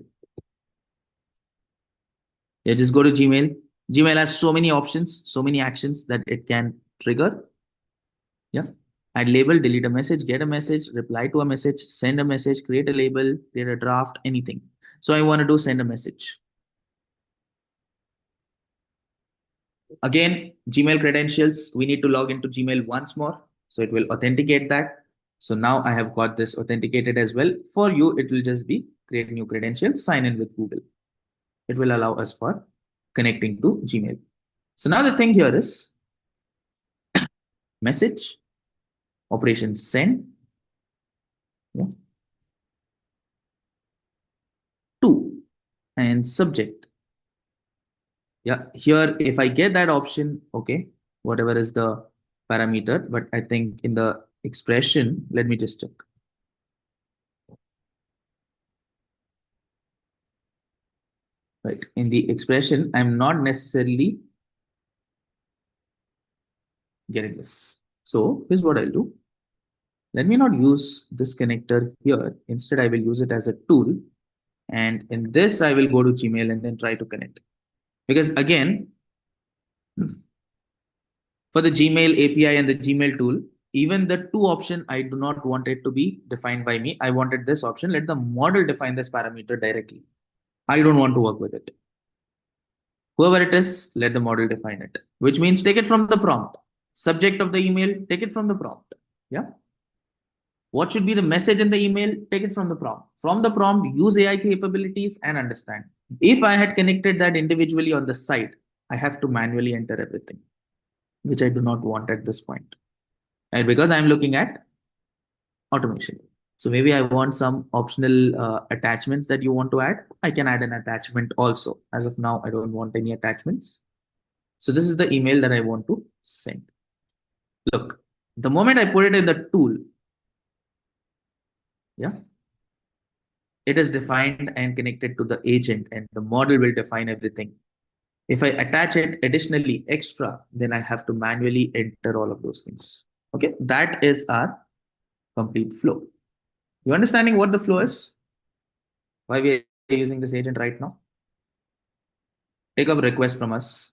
Yeah, just go to Gmail. Gmail has so many options, so many actions that it can trigger. Yeah. Add label, delete a message, get a message, reply to a message, send a message, create a label, create a draft, anything. So I want to do send a message. Again, Gmail credentials, we need to log into Gmail once more. So it will authenticate that. So now I have got this authenticated as well. For you, it will just be create new credentials, sign in with Google. It will allow us for connecting to Gmail. So now the thing here is message, operation send, yeah, to, and subject. Yeah, here if I get that option, okay, whatever is the parameter, but I think in the expression, let me just check. Right, in the expression, I'm not necessarily getting this. So here's what I'll do. Let me not use this connector here. Instead, I will use it as a tool. And in this, I will go to Gmail and then try to connect. Because again, for the Gmail API and the Gmail tool, even the two option, I do not want it to be defined by me. I wanted this option. Let the model define this parameter directly. I don't want to work with it. Whoever it is, let the model define it, which means take it from the prompt. Subject of the email, take it from the prompt. Yeah. What should be the message in the email? Take it from the prompt. From the prompt, use AI capabilities and understand. If I had connected that individually on the site, I have to manually enter everything, which I do not want at this point. And because I'm looking at automation. So maybe I want some optional attachments that you want to add. I can add an attachment also. As of now, I don't want any attachments. So this is the email that I want to send. Look, the moment I put it in the tool, yeah, it is defined and connected to the agent, and the model will define everything. If I attach it additionally extra, then I have to manually enter all of those things. Okay, that is our complete flow. You understanding what the flow is? Why we are using this agent right now? Take a request from us.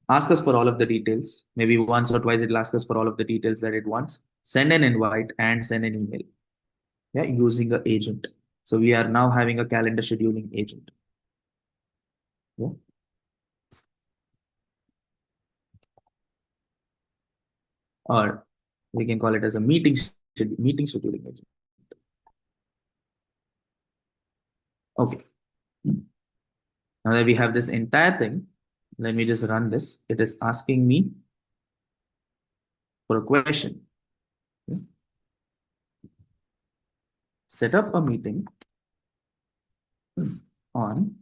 Ask us for all of the details. Maybe once or twice it'll ask us for all of the details that it wants. Send an invite and send an email. Yeah, using the agent. So we are now having a calendar scheduling agent. Yeah. Or we can call it as a meeting scheduling agent. Okay. Now that we have this entire thing, let me just run this. It is asking me for a question. Okay. Set up a meeting on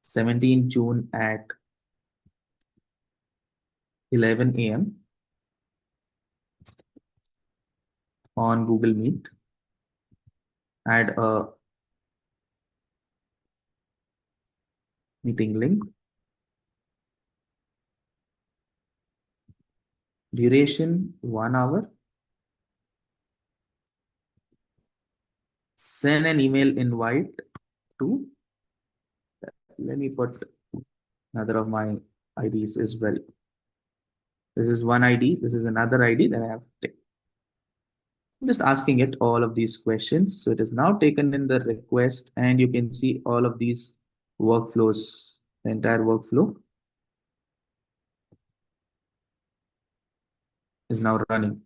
17 June at 11 a.m. on Google Meet. Add a meeting link. Duration 1 hour. Send an email invite to, let me put another of my IDs as well. This is one ID, this is another ID that I have to take. I'm just asking it all of these questions. So it is now taken in the request, and you can see all of these workflows, the entire workflow is now running.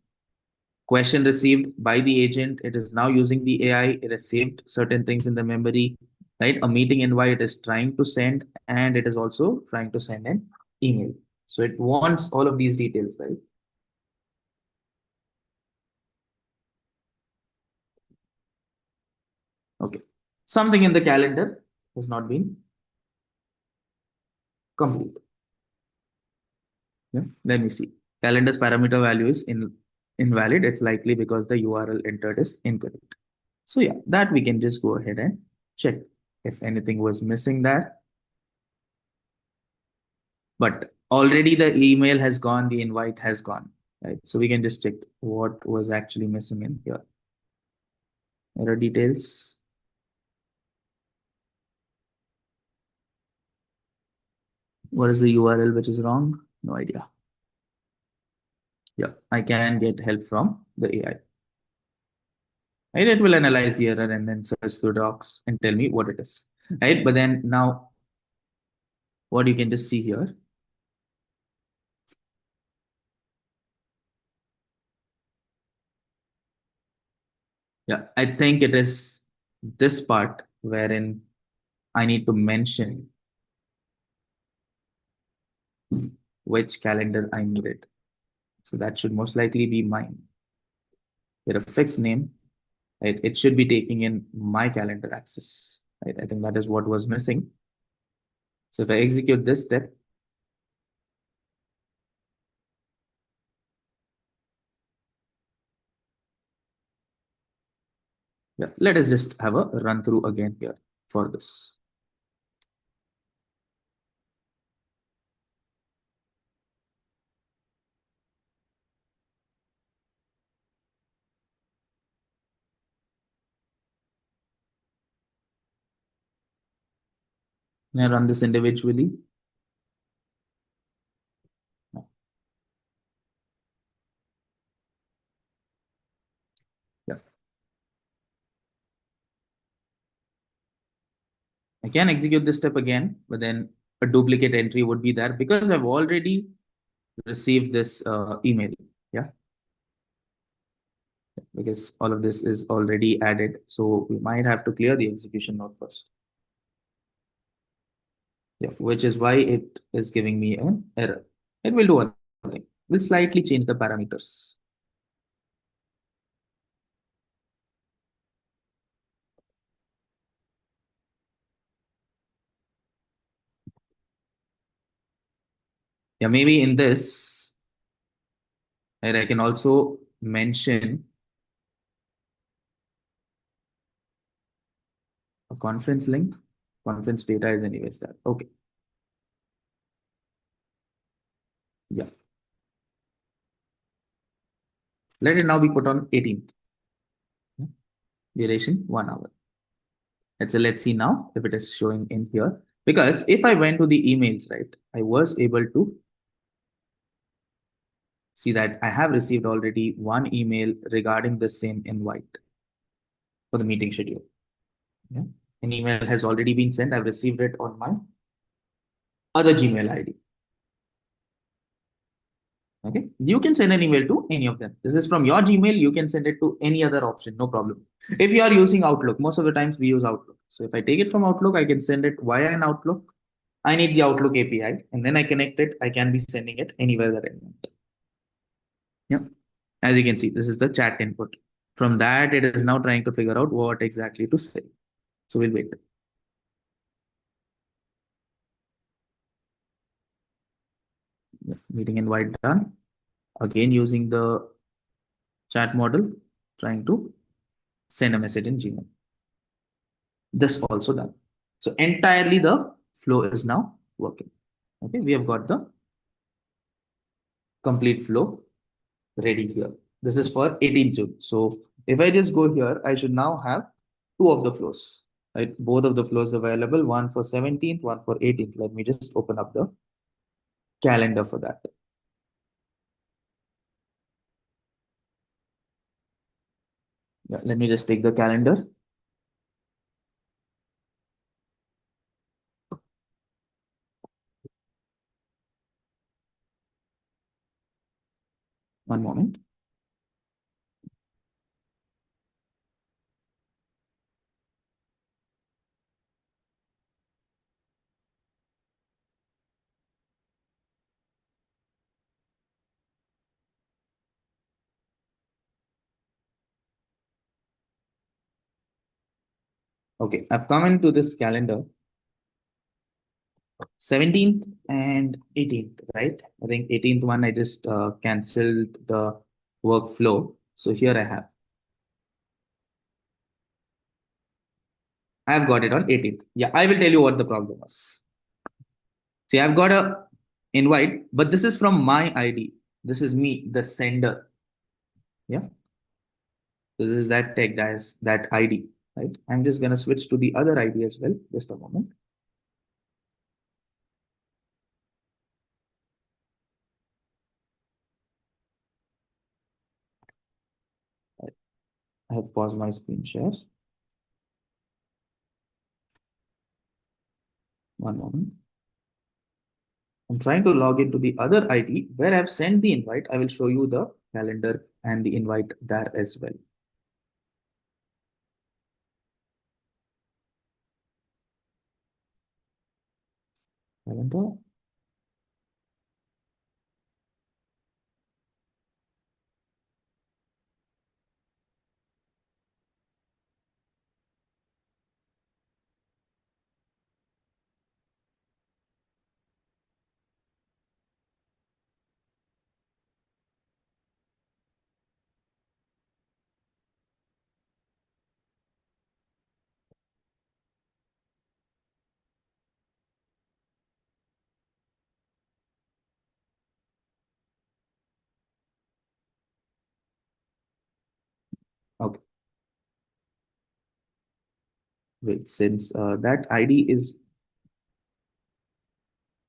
Question received by the agent. It is now using the AI. It has saved certain things in the memory, right? A meeting invite is trying to send, and it is also trying to send an email. So it wants all of these details, right? Okay. Something in the calendar has not been complete. Yeah. Let me see. Calendar's parameter value is invalid. It's likely because the URL entered is incorrect. So yeah, that we can just go ahead and check if anything was missing there. But already the email has gone, the invite has gone, right? So we can just check what was actually missing in here. Error details. What is the URL which is wrong? No idea. Yeah, I can get help from the AI. Right? It will analyze the error and then search through docs and tell me what it is. Right? But then now what you can just see here. Yeah, I think it is this part wherein I need to mention which calendar I needed. So that should most likely be mine. With a fixed name, right? It should be taking in my calendar access. Right? I think that is what was missing. So if I execute this step, yeah, let us just have a run through again here for this. Can I run this individually? Yeah. I can execute this step again, but then a duplicate entry would be there because I've already received this email. Yeah. Because all of this is already added. So we might have to clear the execution node first. Yeah, which is why it is giving me an error. It will do one thing. We'll slightly change the parameters. Yeah, maybe in this, and I can also mention a conference link. Conference data is anyways that. Okay. Yeah. Let it now be put on 18th. Duration 1 hour. Let's see now if it is showing in here. Because if I went to the emails, right, I was able to see that I have received already one email regarding the same invite for the meeting schedule. Yeah. An email has already been sent. I've received it on my other Gmail ID. Okay. You can send an email to any of them. This is from your Gmail. You can send it to any other option. No problem. If you are using Outlook, most of the times we use Outlook. So if I take it from Outlook, I can send it via an Outlook. I need the Outlook API and then I connect it. I can be sending it anywhere that I want. Yeah. As you can see, this is the chat input. From that, it is now trying to figure out what exactly to say. So we'll wait. Yeah. Meeting invite done. Again, using the chat model, trying to send a message in Gmail. This also done. So entirely the flow is now working. Okay, we have got the complete flow ready here. This is for 18th June. So if I just go here, I should now have two of the flows, right? Both of the flows available, one for 17th, one for 18th. Let me just open up the calendar for that. Yeah, let me just take the calendar. One moment. Okay, I've come into this calendar. 17th and 18th, right? I think 18th one, I just canceled the workflow. So here I've got it on 18th. Yeah, I will tell you what the problem was. See, I've got a invite, but this is from my ID. This is me, the sender. Yeah. This is that tagged as that ID, right? I'm just going to switch to the other ID as well. Just a moment. I have paused my screen share. One moment. I'm trying to log into the other ID where I've sent the invite. I will show you the calendar and the invite there as well. Calendar. Okay. Wait, since that ID is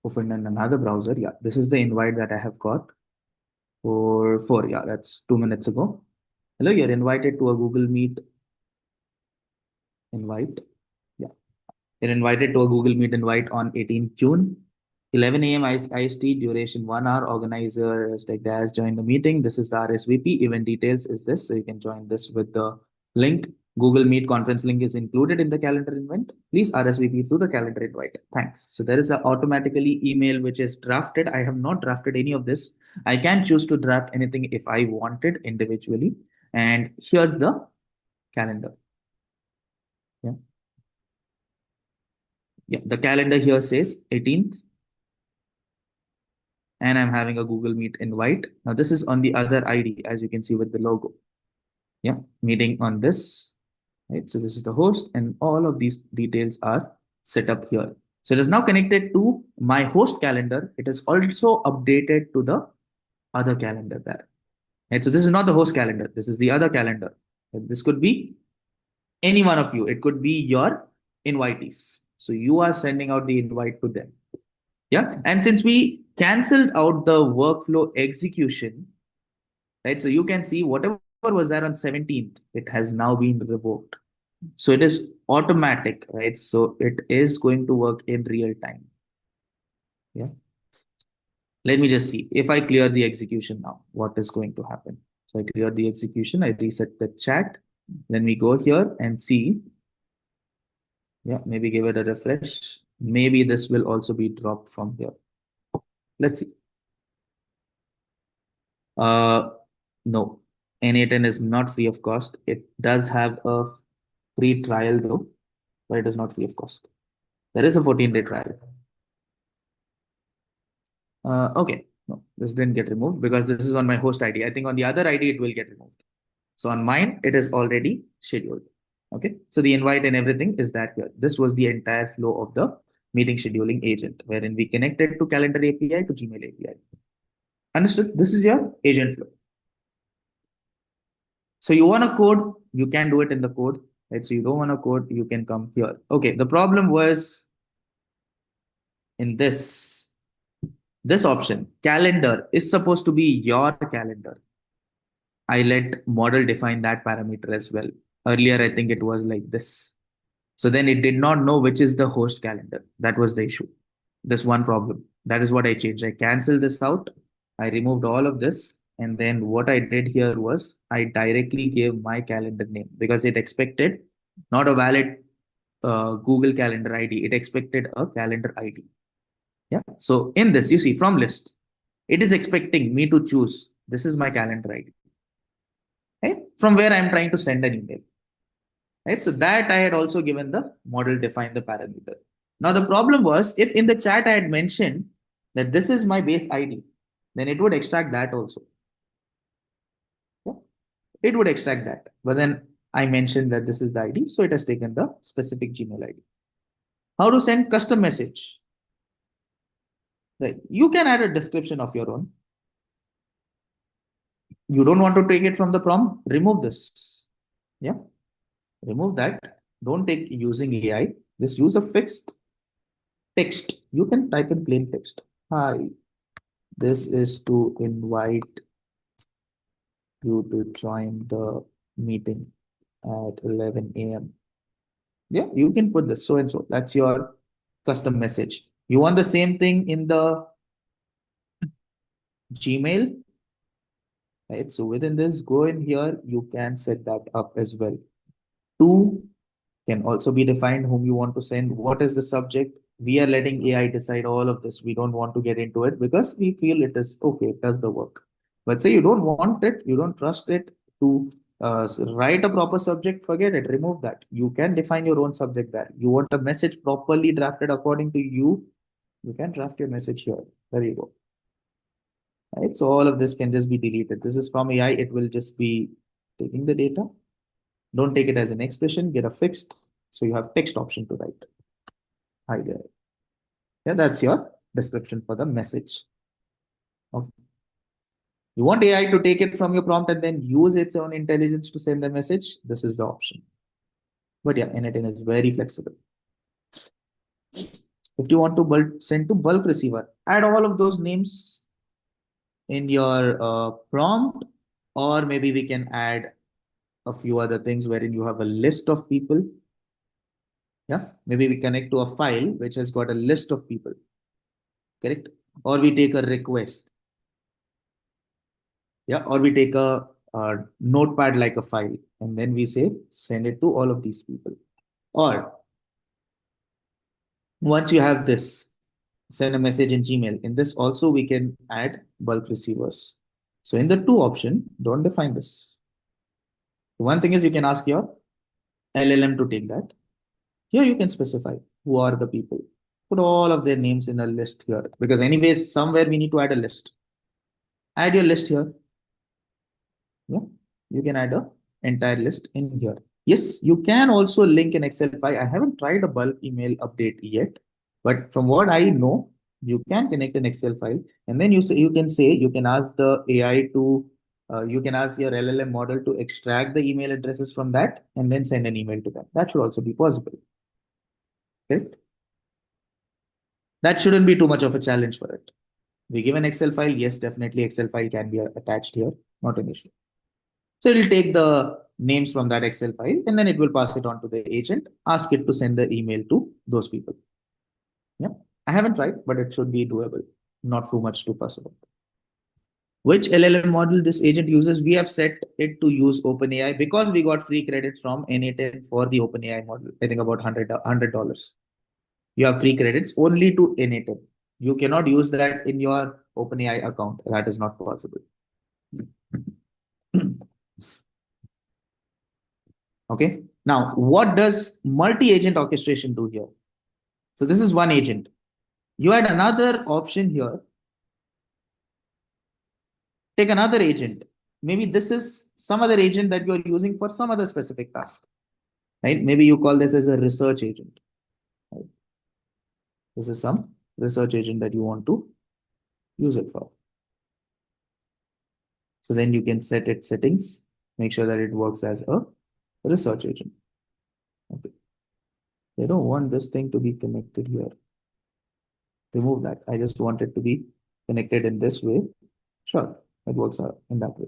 opened in another browser. Yeah, this is the invite that I have got for yeah, that's 2 minutes ago. Hello, you're invited to a Google Meet invite. Yeah, you're invited to a Google Meet invite on 18th June. 11 a.m. IST, duration 1 hour. Organizer like Daz join the meeting. This is the RSVP. Event details is this. So you can join this with the link. Google Meet conference link is included in the calendar invite. Please RSVP through the calendar invite. Thanks. So there is a automatically email which is drafted. I have not drafted any of this. I can choose to draft anything if I wanted individually. And here's the calendar. Yeah. Yeah. The calendar here says 18th. And I'm having a Google Meet invite. Now this is on the other ID, as you can see with the logo. Yeah, meeting on this, right? So this is the host and all of these details are set up here. So it is now connected to my host calendar. It is also updated to the other calendar there. Right? So this is not the host calendar. This is the other calendar. And this could be any one of you. It could be your invitees. So you are sending out the invite to them. Yeah. And since we canceled out the workflow execution, right? So you can see whatever was there on 17th, it has now been revoked. So it is automatic, right? So it is going to work in real time. Yeah. Let me just see. If I clear the execution now, what is going to happen? So I clear the execution, I reset the chat. Then we go here and see. Yeah, maybe give it a refresh. Maybe this will also be dropped from here. Let's see. No, N8N is not free of cost. It does have a free trial though, but it is not free of cost. There is a 14-day trial. Okay, no, this didn't get removed because this is on my host ID. I think on the other ID, it will get removed. So on mine, it is already scheduled. Okay, so the invite and everything is that here. This was the entire flow of the meeting scheduling agent, wherein we connected to Calendar API to Gmail API. Understood? This is your agent flow. So you want a code, you can do it in the code, right? So you don't want a code, you can come here. Okay, the problem was in this option. Calendar is supposed to be your calendar. I let model define that parameter as well. Earlier, I think it was like this. So then it did not know which is the host calendar. That was the issue. This one problem. That is what I changed. I canceled this out. I removed all of this. And then what I did here was I directly gave my calendar name because it expected not a valid Google Calendar ID. It expected a calendar ID. Yeah. So in this, you see from list, it is expecting me to choose. This is my calendar ID. Right? From where I'm trying to send an email. Right? So that I had also given the model define the parameter. Now the problem was if in the chat I had mentioned that this is my base ID, then it would extract that also. Yeah? It would extract that. But then I mentioned that this is the ID, so it has taken the specific Gmail ID. How to send custom message? Right. You can add a description of your own. You don't want to take it from the prompt, remove this. Yeah. Remove that. Don't take using AI. Just use a fixed text. You can type in plain text. Hi, this is to invite you to join the meeting at 11 a.m. Yeah, you can put this so and so. That's your custom message. You want the same thing in the Gmail, right? So within this, go in here, you can set that up as well. To can also be defined whom you want to send. What is the subject? We are letting AI decide all of this. We don't want to get into it because we feel it is okay, it does the work. But say you don't want it, you don't trust it to write a proper subject, forget it, remove that. You can define your own subject there. You want a message properly drafted according to you, you can draft your message here. There you go. Right, so all of this can just be deleted. This is from AI, it will just be taking the data. Don't take it as an expression, get a fixed. So you have text option to write. Hi there. Yeah, that's your description for the message. Okay. You want AI to take it from your prompt and then use its own intelligence to send the message. This is the option. But yeah, N8N is very flexible. If you want to send to bulk receiver, add all of those names in your prompt, or maybe we can add a few other things wherein you have a list of people. Yeah, maybe we connect to a file which has got a list of people, correct? Or we take a request. Yeah, or we take a notepad like a file, and then we say send it to all of these people. Or once you have this, send a message in Gmail. In this also we can add bulk receivers. So in the two option, don't define this. One thing is you can ask your LLM to take that. Here you can specify who are the people. Put all of their names in a list here, because anyways, somewhere we need to add a list. Add your list here. Yeah, you can add a entire list in here. Yes, you can also link an Excel file. I haven't tried a bulk email update yet, but from what I know, you can connect an Excel file, and then you can ask the AI to you can ask your LLM model to extract the email addresses from that and then send an email to them. That should also be possible. Correct? That shouldn't be too much of a challenge for it. We give an Excel file. Yes, definitely Excel file can be attached here. Not an issue. So it will take the names from that Excel file and then it will pass it on to the agent, ask it to send the email to those people. Yeah, I haven't tried, but it should be doable. Not too much to fuss about. Which LLM model this agent uses? We have set it to use OpenAI because we got free credits from N8N for the OpenAI model. I think about $100. You have free credits only to N8N. You cannot use that in your OpenAI account. That is not possible. Okay. Now, what does multi-agent orchestration do here? So this is one agent. You had another option here. Take another agent. Maybe this is some other agent that you're using for some other specific task. Right? Maybe you call this as a research agent. Right? This is some research agent that you want to use it for. So then you can set its settings, make sure that it works as a research agent. Okay. I don't want this thing to be connected here. Remove that. I just want it to be connected in this way. Sure, it works out in that way.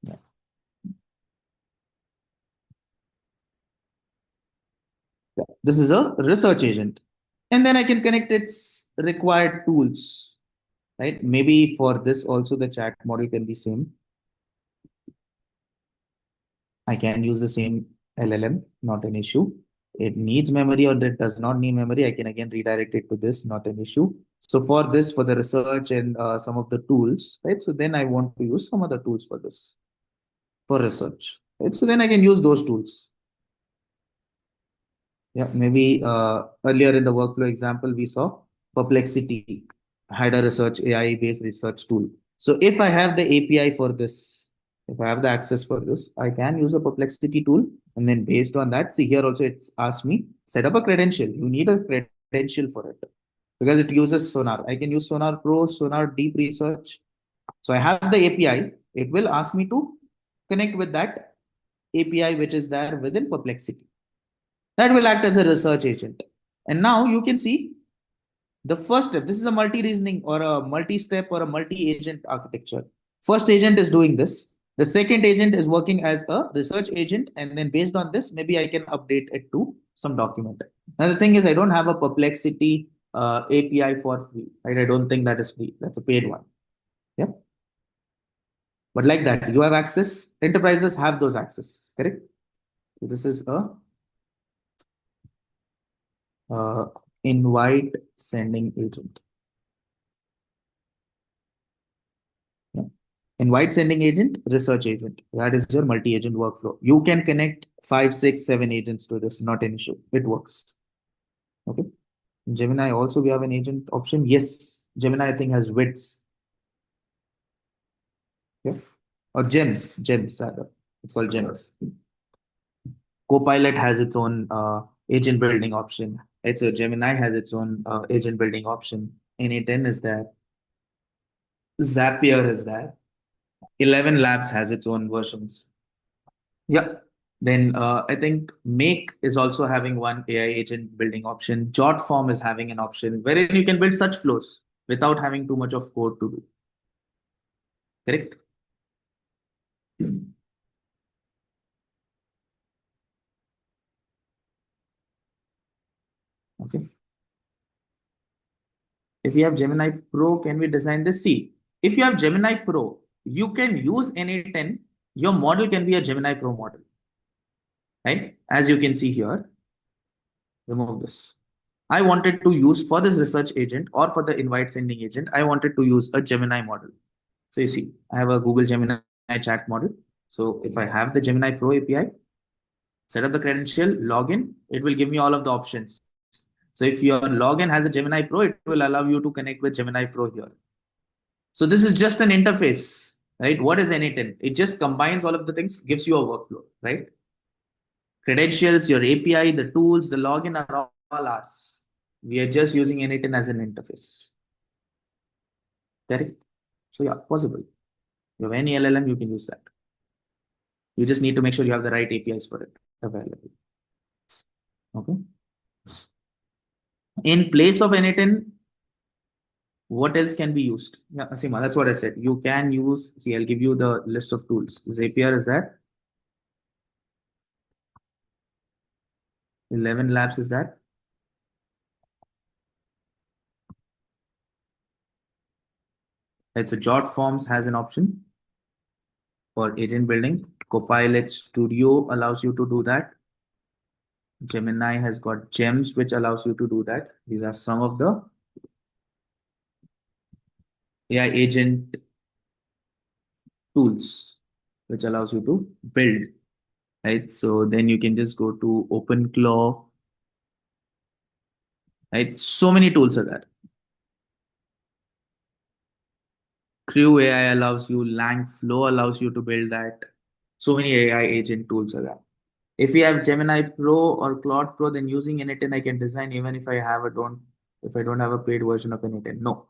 Yeah. Yeah. This is a research agent. And then I can connect its required tools, right? Maybe for this also the chat model can be same. I can use the same LLM, not an issue. It needs memory or it does not need memory. I can again redirect it to this, not an issue. So for this, for the research and some of the tools, right? So then I want to use some other tools for this, for research, right? So then I can use those tools. Yeah, maybe earlier in the workflow example, we saw Perplexity had a research AI-based research tool. So if I have the API for this, if I have the access for this, I can use a Perplexity tool. And then based on that, see here also it's asked me, set up a credential. You need a credential for it because it uses Sonar. I can use Sonar Pro, Sonar Deep Research. So I have the API. It will ask me to connect with that API, which is there within Perplexity. That will act as a research agent. And now you can see the first step. This is a multi-reasoning or a multi-step or a multi-agent architecture. First agent is doing this. The second agent is working as a research agent. And then based on this, maybe I can update it to some document. Now the thing is, I don't have a Perplexity API for free, right? I don't think that is free. That's a paid one. Yeah. But like that, you have access. Enterprises have those access, correct? So this is a invite sending agent. Yeah. Invite sending agent, research agent. That is your multi-agent workflow. You can connect 5, 6, 7 agents to this, not an issue. It works. Okay. Gemini also we have an agent option. Yes, Gemini I think has wits. Yeah. Or gems rather. It's called gems. Copilot has its own agent building option. Right? So Gemini has its own agent building option. N8N is there. Zapier is there. 11 Labs has its own versions. Yeah. Then I think Make is also having one AI agent building option. JotForm is having an option wherein you can build such flows without having too much of code to do. Correct? Okay. If you have Gemini Pro, can we design this? See, if you have Gemini Pro, you can use NA10. Your model can be a Gemini Pro model, right? As you can see here, remove this. I wanted to use for this research agent or for the invite sending agent, I wanted to use a Gemini model. So you see, I have a Google Gemini chat model. So if I have the Gemini Pro API, set up the credential, login, it will give me all of the options. So if your login has a Gemini Pro, it will allow you to connect with Gemini Pro here. So this is just an interface, right? What is NA10? It just combines all of the things, gives you a workflow, right? Credentials, your API, the tools, the login are all ours. We are just using NA10 as an interface. Correct? So yeah, possible. You have any LLM, you can use that. You just need to make sure you have the right APIs for it available. Okay. In place of NA10, what else can be used? Yeah, Asima, that's what I said. You can use, see, I'll give you the list of tools. Zapier is that. 11 Labs is that. Right, so Jot Forms has an option for agent building. Copilot Studio allows you to do that. Gemini has got Gems, which allows you to do that. These are some of the AI agent tools which allows you to build. Right, so then you can just go to OpenClaw. Right, so many tools are there. Crew AI allows you, Langflow allows you to build that. So many AI agent tools are there. If you have Gemini Pro or Claude Pro, then using NA10 I can design even if I don't have a paid version of NA10. No.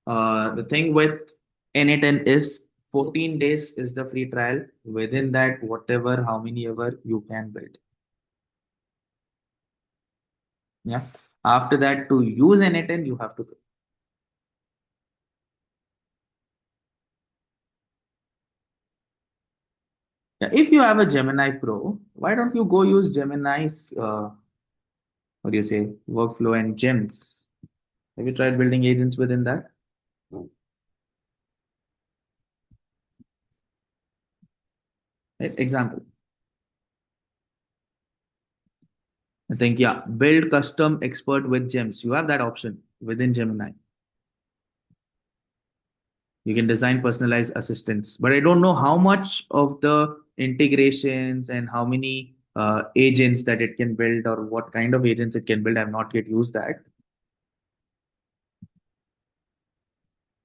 The thing with NA10 is 14 days is the free trial. Within that, whatever, how many ever you can build. Yeah. After that, to use NA10, you have to pay. Yeah, if you have a Gemini Pro, why don't you go use Gemini's what do you say, workflow and gems? Have you tried building agents within that? Right? Example. I think, yeah, build custom expert with gems. You have that option within Gemini. You can design personalized assistants, but I don't know how much of the integrations and how many agents that it can build or what kind of agents it can build. I've not yet used that.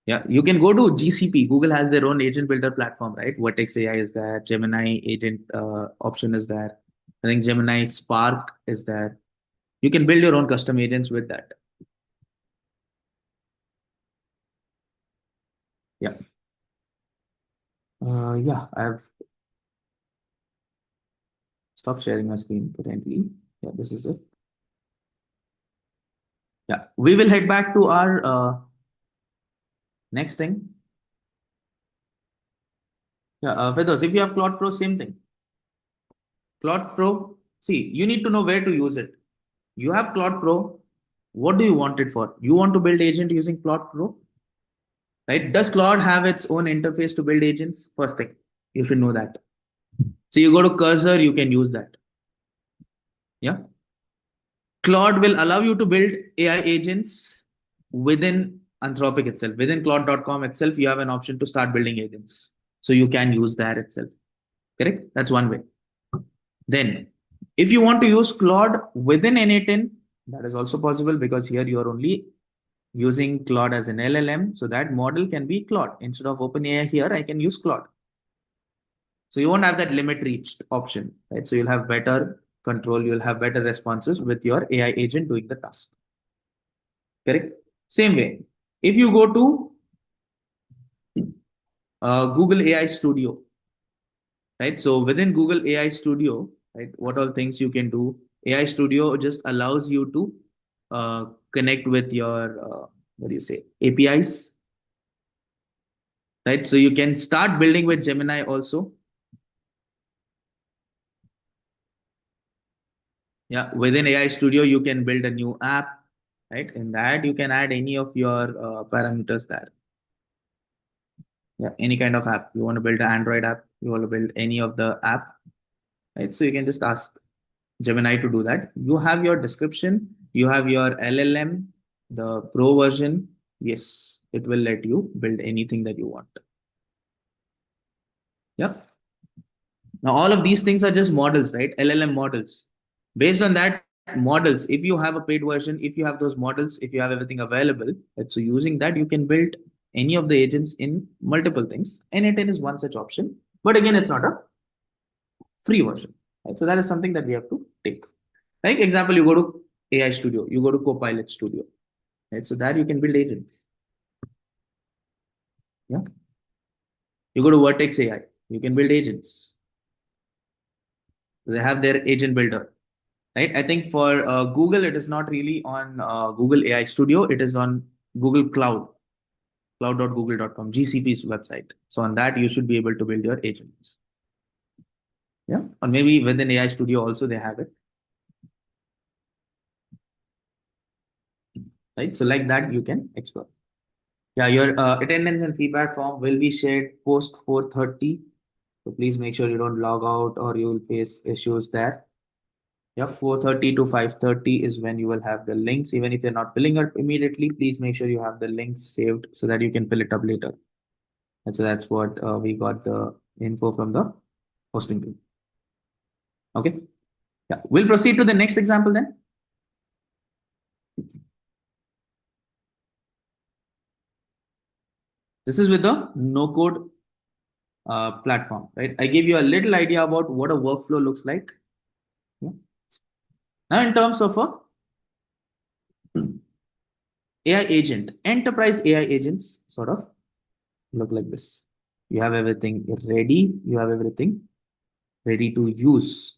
Yeah, you can go to GCP. Google has their own agent builder platform, right? Vertex AI is there. Gemini agent option is there. I think Gemini Spark is there. You can build your own custom agents with that. Yeah. Yeah, I've stopped sharing my screen currently. Yeah, this is it. Yeah, we will head back to our next thing. Yeah, Fedos, if you have Claude Pro, same thing. Claude Pro, see, you need to know where to use it. You have Claude Pro. What do you want it for? You want to build agent using Claude Pro, right? Does Claude have its own interface to build agents? First thing, you should know that. So you go to cursor, you can use that. Yeah. Claude will allow you to build AI agents within Anthropic itself. Within Claude.com itself, you have an option to start building agents. So you can use that itself. Correct? That's one way. Then, if you want to use Claude within NA10, that is also possible because here you are only using Claude as an LLM. So that model can be Claude. Instead of OpenAI here, I can use Claude. So you won't have that limit reached option, right? So you'll have better control, you'll have better responses with your AI agent doing the task. Correct? Same way, if you go to Google AI Studio, right? So within Google AI Studio, right, what all things you can do? AI Studio just allows you to connect with your what do you say, APIs, right? So you can start building with Gemini also. Yeah, within AI Studio, you can build a new app, right? In that, you can add any of your parameters there. Yeah, any kind of app. You want to build an Android app, you want to build any of the app, right? So you can just ask Gemini to do that. You have your description, you have your LLM, the pro version. Yes, it will let you build anything that you want. Yeah. Now, all of these things are just models, right? LLM models. Based on that, models, if you have a paid version, if you have those models, if you have everything available, right, so using that, you can build any of the agents in multiple things. N8N is one such option. But again, it's not a free version. Right? So that is something that we have to take. Like example, you go to AI Studio, you go to Copilot Studio. Right? So there you can build agents. Yeah. You go to Vertex AI, you can build agents. They have their agent builder. Right? I think for Google, it is not really on Google AI Studio. It is on Google Cloud, cloud.google.com, GCP's website. So on that, you should be able to build your agents. Yeah. Or maybe within AI Studio also they have it. Right. So like that, you can explore. Yeah, your attendance and feedback form will be shared post 4:30. So please make sure you don't log out or you will face issues there. Yeah, 4:30 to 5:30 is when you will have the links. Even if you're not filling it immediately, please make sure you have the links saved so that you can fill it up later. And so that's what we got the info from the hosting team. Okay. Yeah, we'll proceed to the next example then. This is with the no code platform, right? I gave you a little idea about what a workflow looks like. Yeah. Now, in terms of a AI agent, enterprise AI agents sort of look like this. You have everything ready, you have everything ready to use.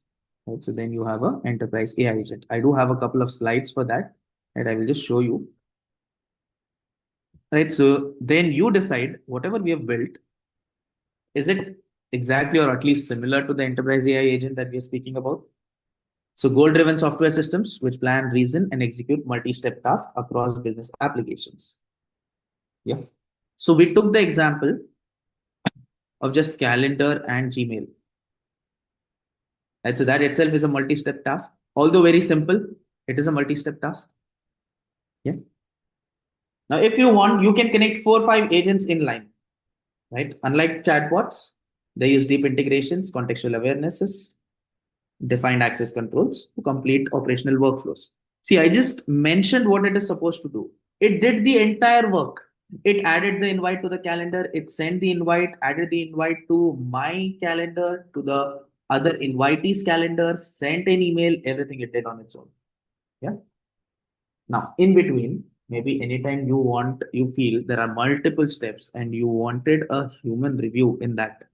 Right? So then you have an enterprise AI agent. I do have a couple of slides for that, and I will just show you. Right. So then you decide whatever we have built, is it exactly or at least similar to the enterprise AI agent that we are speaking about? So goal-driven software systems which plan, reason, and execute multi-step tasks across business applications. Yeah. So we took the example of just calendar and Gmail. Right. So that itself is a multi-step task. Although very simple, it is a multi-step task. Yeah. Now, if you want, you can connect 4 or 5 agents in line. Right. Unlike chatbots, they use deep integrations, contextual awarenesses, defined access controls to complete operational workflows. See, I just mentioned what it is supposed to do. It did the entire work. It added the invite to the calendar. It sent the invite, added the invite to my calendar, to the other invitees' calendar, sent an email, everything it did on its own. Yeah. Now, in between, maybe anytime you want, you feel there are multiple steps and you wanted a human review in that,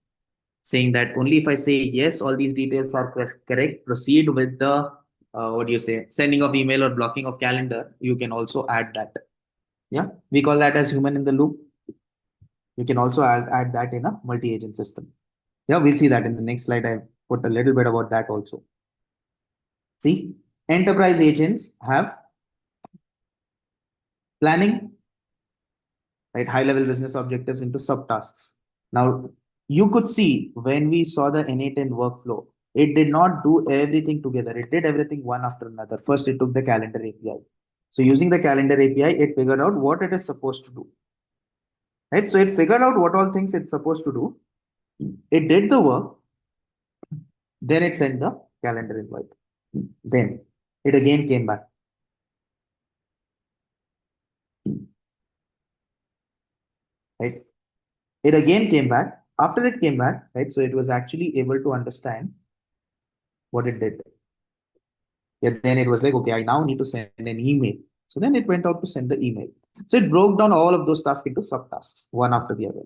saying that only if I say yes, all these details are correct, proceed with the what do you say, sending of email or blocking of calendar, you can also add that. Yeah, we call that as human in the loop. You can also add that in a multi-agent system. Yeah, we'll see that in the next slide. I put a little bit about that also. See, enterprise agents have planning, right? High-level business objectives into subtasks. Now, you could see when we saw the N8N workflow, it did not do everything together. It did everything one after another. First, it took the calendar API. So using the calendar API, it figured out what it is supposed to do. Right? So it figured out what all things it's supposed to do. It did the work. Then it sent the calendar invite. Then it again came back. Right? It again came back. After it came back, right? So it was actually able to understand what it did. Yeah, then it was like, okay, I now need to send an email. So then it went out to send the email. So it broke down all of those tasks into subtasks, one after the other.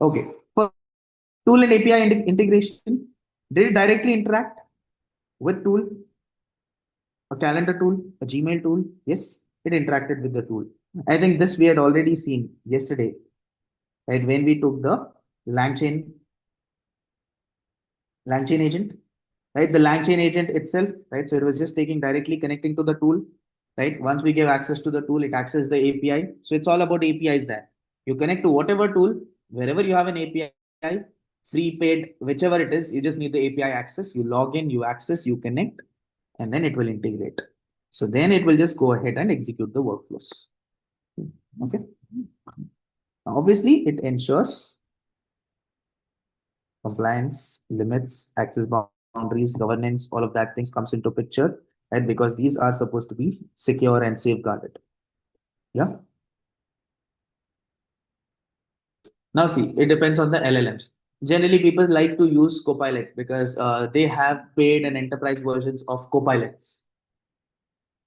Okay. For tool and API integration, did it directly interact with tool? A calendar tool, a Gmail tool? Yes, it interacted with the tool. I think this we had already seen yesterday, right? When we took the LangChain agent, right? The LangChain agent itself, right? So it was just taking directly connecting to the tool, right? Once we give access to the tool, it accesses the API. So it's all about APIs there. You connect to whatever tool, wherever you have an API, free, paid, whichever it is, you just need the API access. You log in, you access, you connect, and then it will integrate. So then it will just go ahead and execute the workflows. Okay. Obviously, it ensures compliance, limits, access boundaries, governance, all of that things comes into picture, right? Because these are supposed to be secure and safeguarded. Yeah. Now see, it depends on the LLMs. Generally, people like to use Copilot because they have paid and enterprise versions of Copilots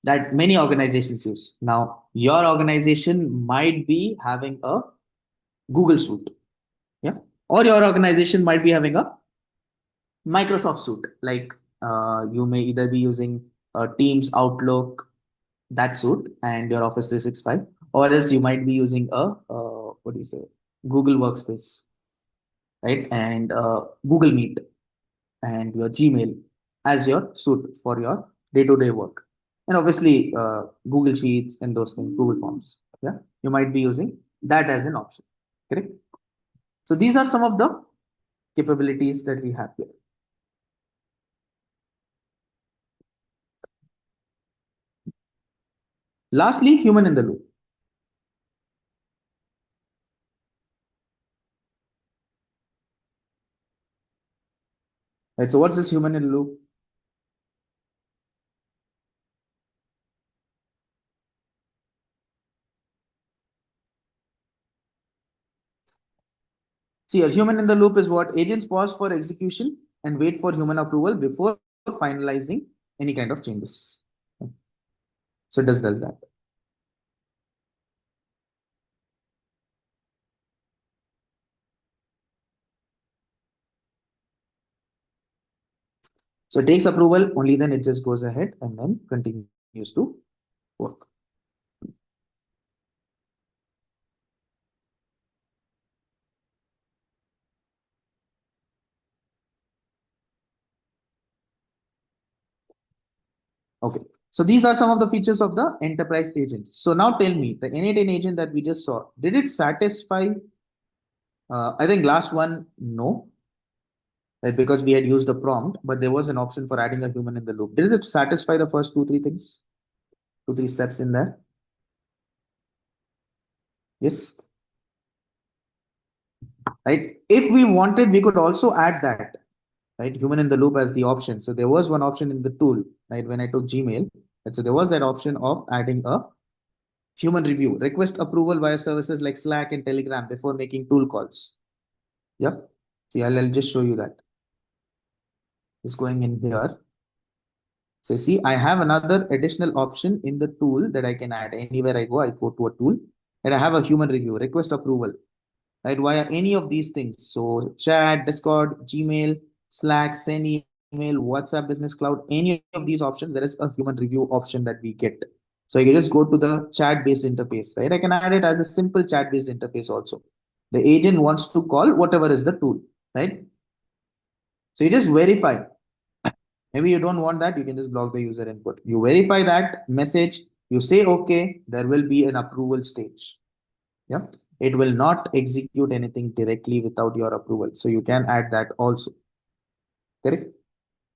that many organizations use. Now, your organization might be having a Google suite, yeah, or your organization might be having a Microsoft suite. Like you may either be using Teams, Outlook, that suite, and your Office 365, or else you might be using a what do you say, Google Workspace, right, and Google Meet and your Gmail as your suite for your day-to-day work, and obviously Google Sheets and those things, Google Forms. Yeah, you might be using that as an option. Correct. So these are some of the capabilities that we have here. Lastly, human in the loop. Right. So what's this human in the loop? See, a human in the loop is what agents pause for execution and wait for human approval before finalizing any kind of changes. So it does that. So it takes approval, only then it just goes ahead and then continues to work. Okay. So these are some of the features of the enterprise agents. So now tell me, the N8N agent that we just saw, did it satisfy? I think last one, no, right? Because we had used a prompt, but there was an option for adding a human in the loop. Did it satisfy the first two, three things? Two, three steps in there? Yes. Right. If we wanted, we could also add that, right? Human in the loop as the option. So there was one option in the tool, right? When I took Gmail, right? So there was that option of adding a human review, request approval via services like Slack and Telegram before making tool calls. Yep. See, I'll just show you that. Just going in here. So you see, I have another additional option in the tool that I can add. Anywhere I go to a tool and I have a human review, request approval, right? Via any of these things. So chat, Discord, Gmail, Slack, send email, WhatsApp Business Cloud, any of these options, there is a human review option that we get. So you can just go to the chat-based interface, right? I can add it as a simple chat-based interface also. The agent wants to call whatever is the tool, right? So you just verify. Maybe you don't want that, you can just block the user input. You verify that message, you say okay, there will be an approval stage. Yeah, it will not execute anything directly without your approval. So you can add that also. Correct.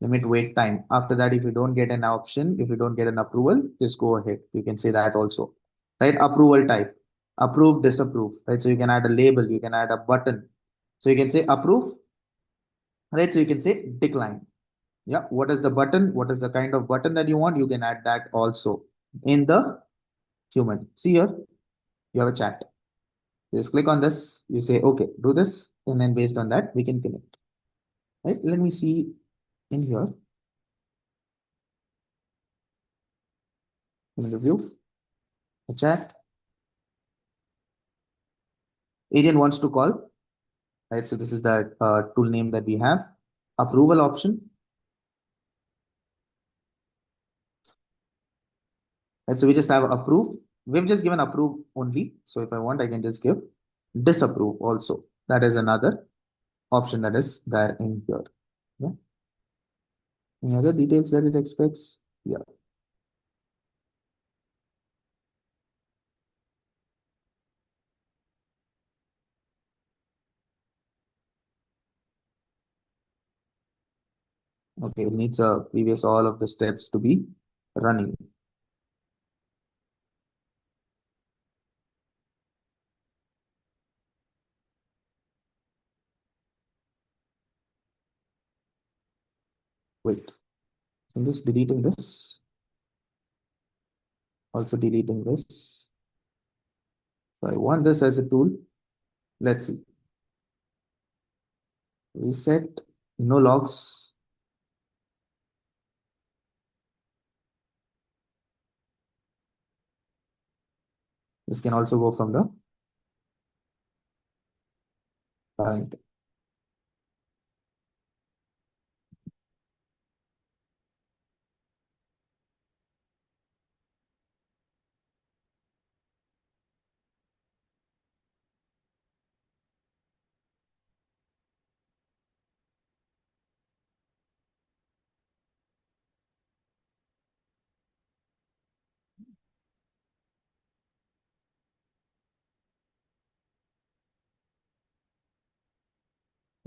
Limit wait time. After that, if you don't get an option, if you don't get an approval, just go ahead. You can say that also. Right. Approval type. Approve, disapprove. Right. So you can add a label, you can add a button. So you can say approve. Right. So you can say decline. Yeah. What is the button? What is the kind of button that you want? You can add that also in the human. See here, you have a chat. Just click on this, you say, okay, do this, and then based on that, we can connect. Right? Let me see in here. Let me review a chat. Agent wants to call. right? So this is the tool name that we have. Approval option. Right, so we just have approve. We've just given approve only. So if I want, I can just give disapprove also. That is another option that is there in here. Yeah. Any other details that it expects? Yeah. Okay, it needs a previous all of the steps to be running. Wait, so I'm just deleting this. Also deleting this. So I want this as a tool. Let's see. Reset, no logs. This can also go from the current.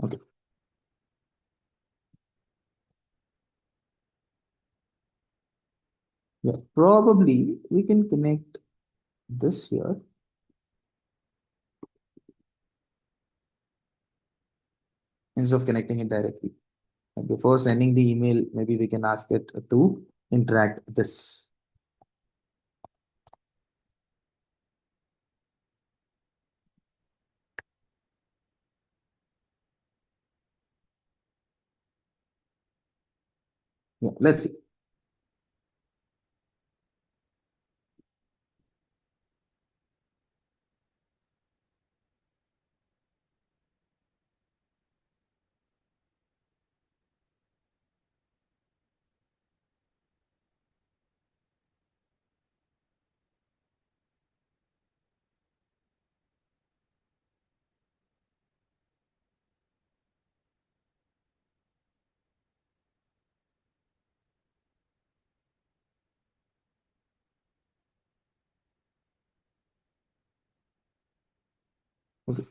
Okay. Yeah, probably we can connect this here. Instead of connecting it directly. And before sending the email, maybe we can ask it to interact this. Yeah, let's see. Okay.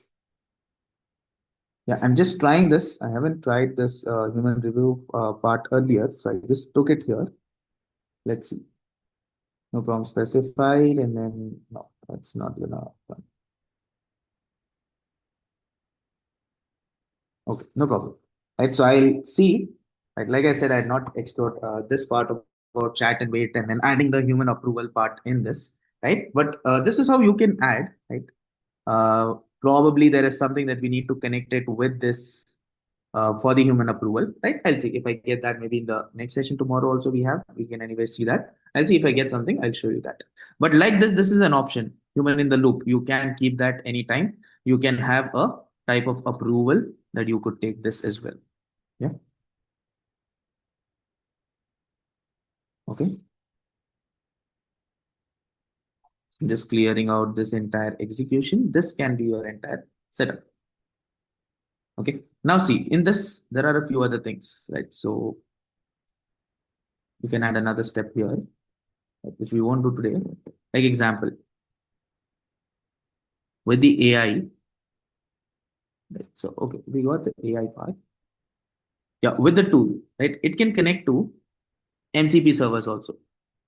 Yeah, I'm just trying this. I haven't tried this human review part earlier, so I just took it here. Let's see. No problem specified, and then no, that's not gonna run. Okay, no problem. Right, so I'll see. Right, like I said, I had not explored this part of about chat and wait, and then adding the human approval part in this, right? But this is how you can add, right? Probably there is something that we need to connect it with this for the human approval, right? I'll see if I get that maybe in the next session tomorrow. Also, we can anyway see that. I'll see if I get something. I'll show you that. But like this is an option. Human in the loop. You can keep that anytime. You can have a type of approval that you could take this as well. Yeah. Okay. So just clearing out this entire execution. This can be your entire setup. Okay. Now see, in this, there are a few other things, right? So you can add another step here, which we won't do today. Like example, with the AI, right? So, okay, we got the AI part. Yeah, with the tool, right? It can connect to MCP servers also.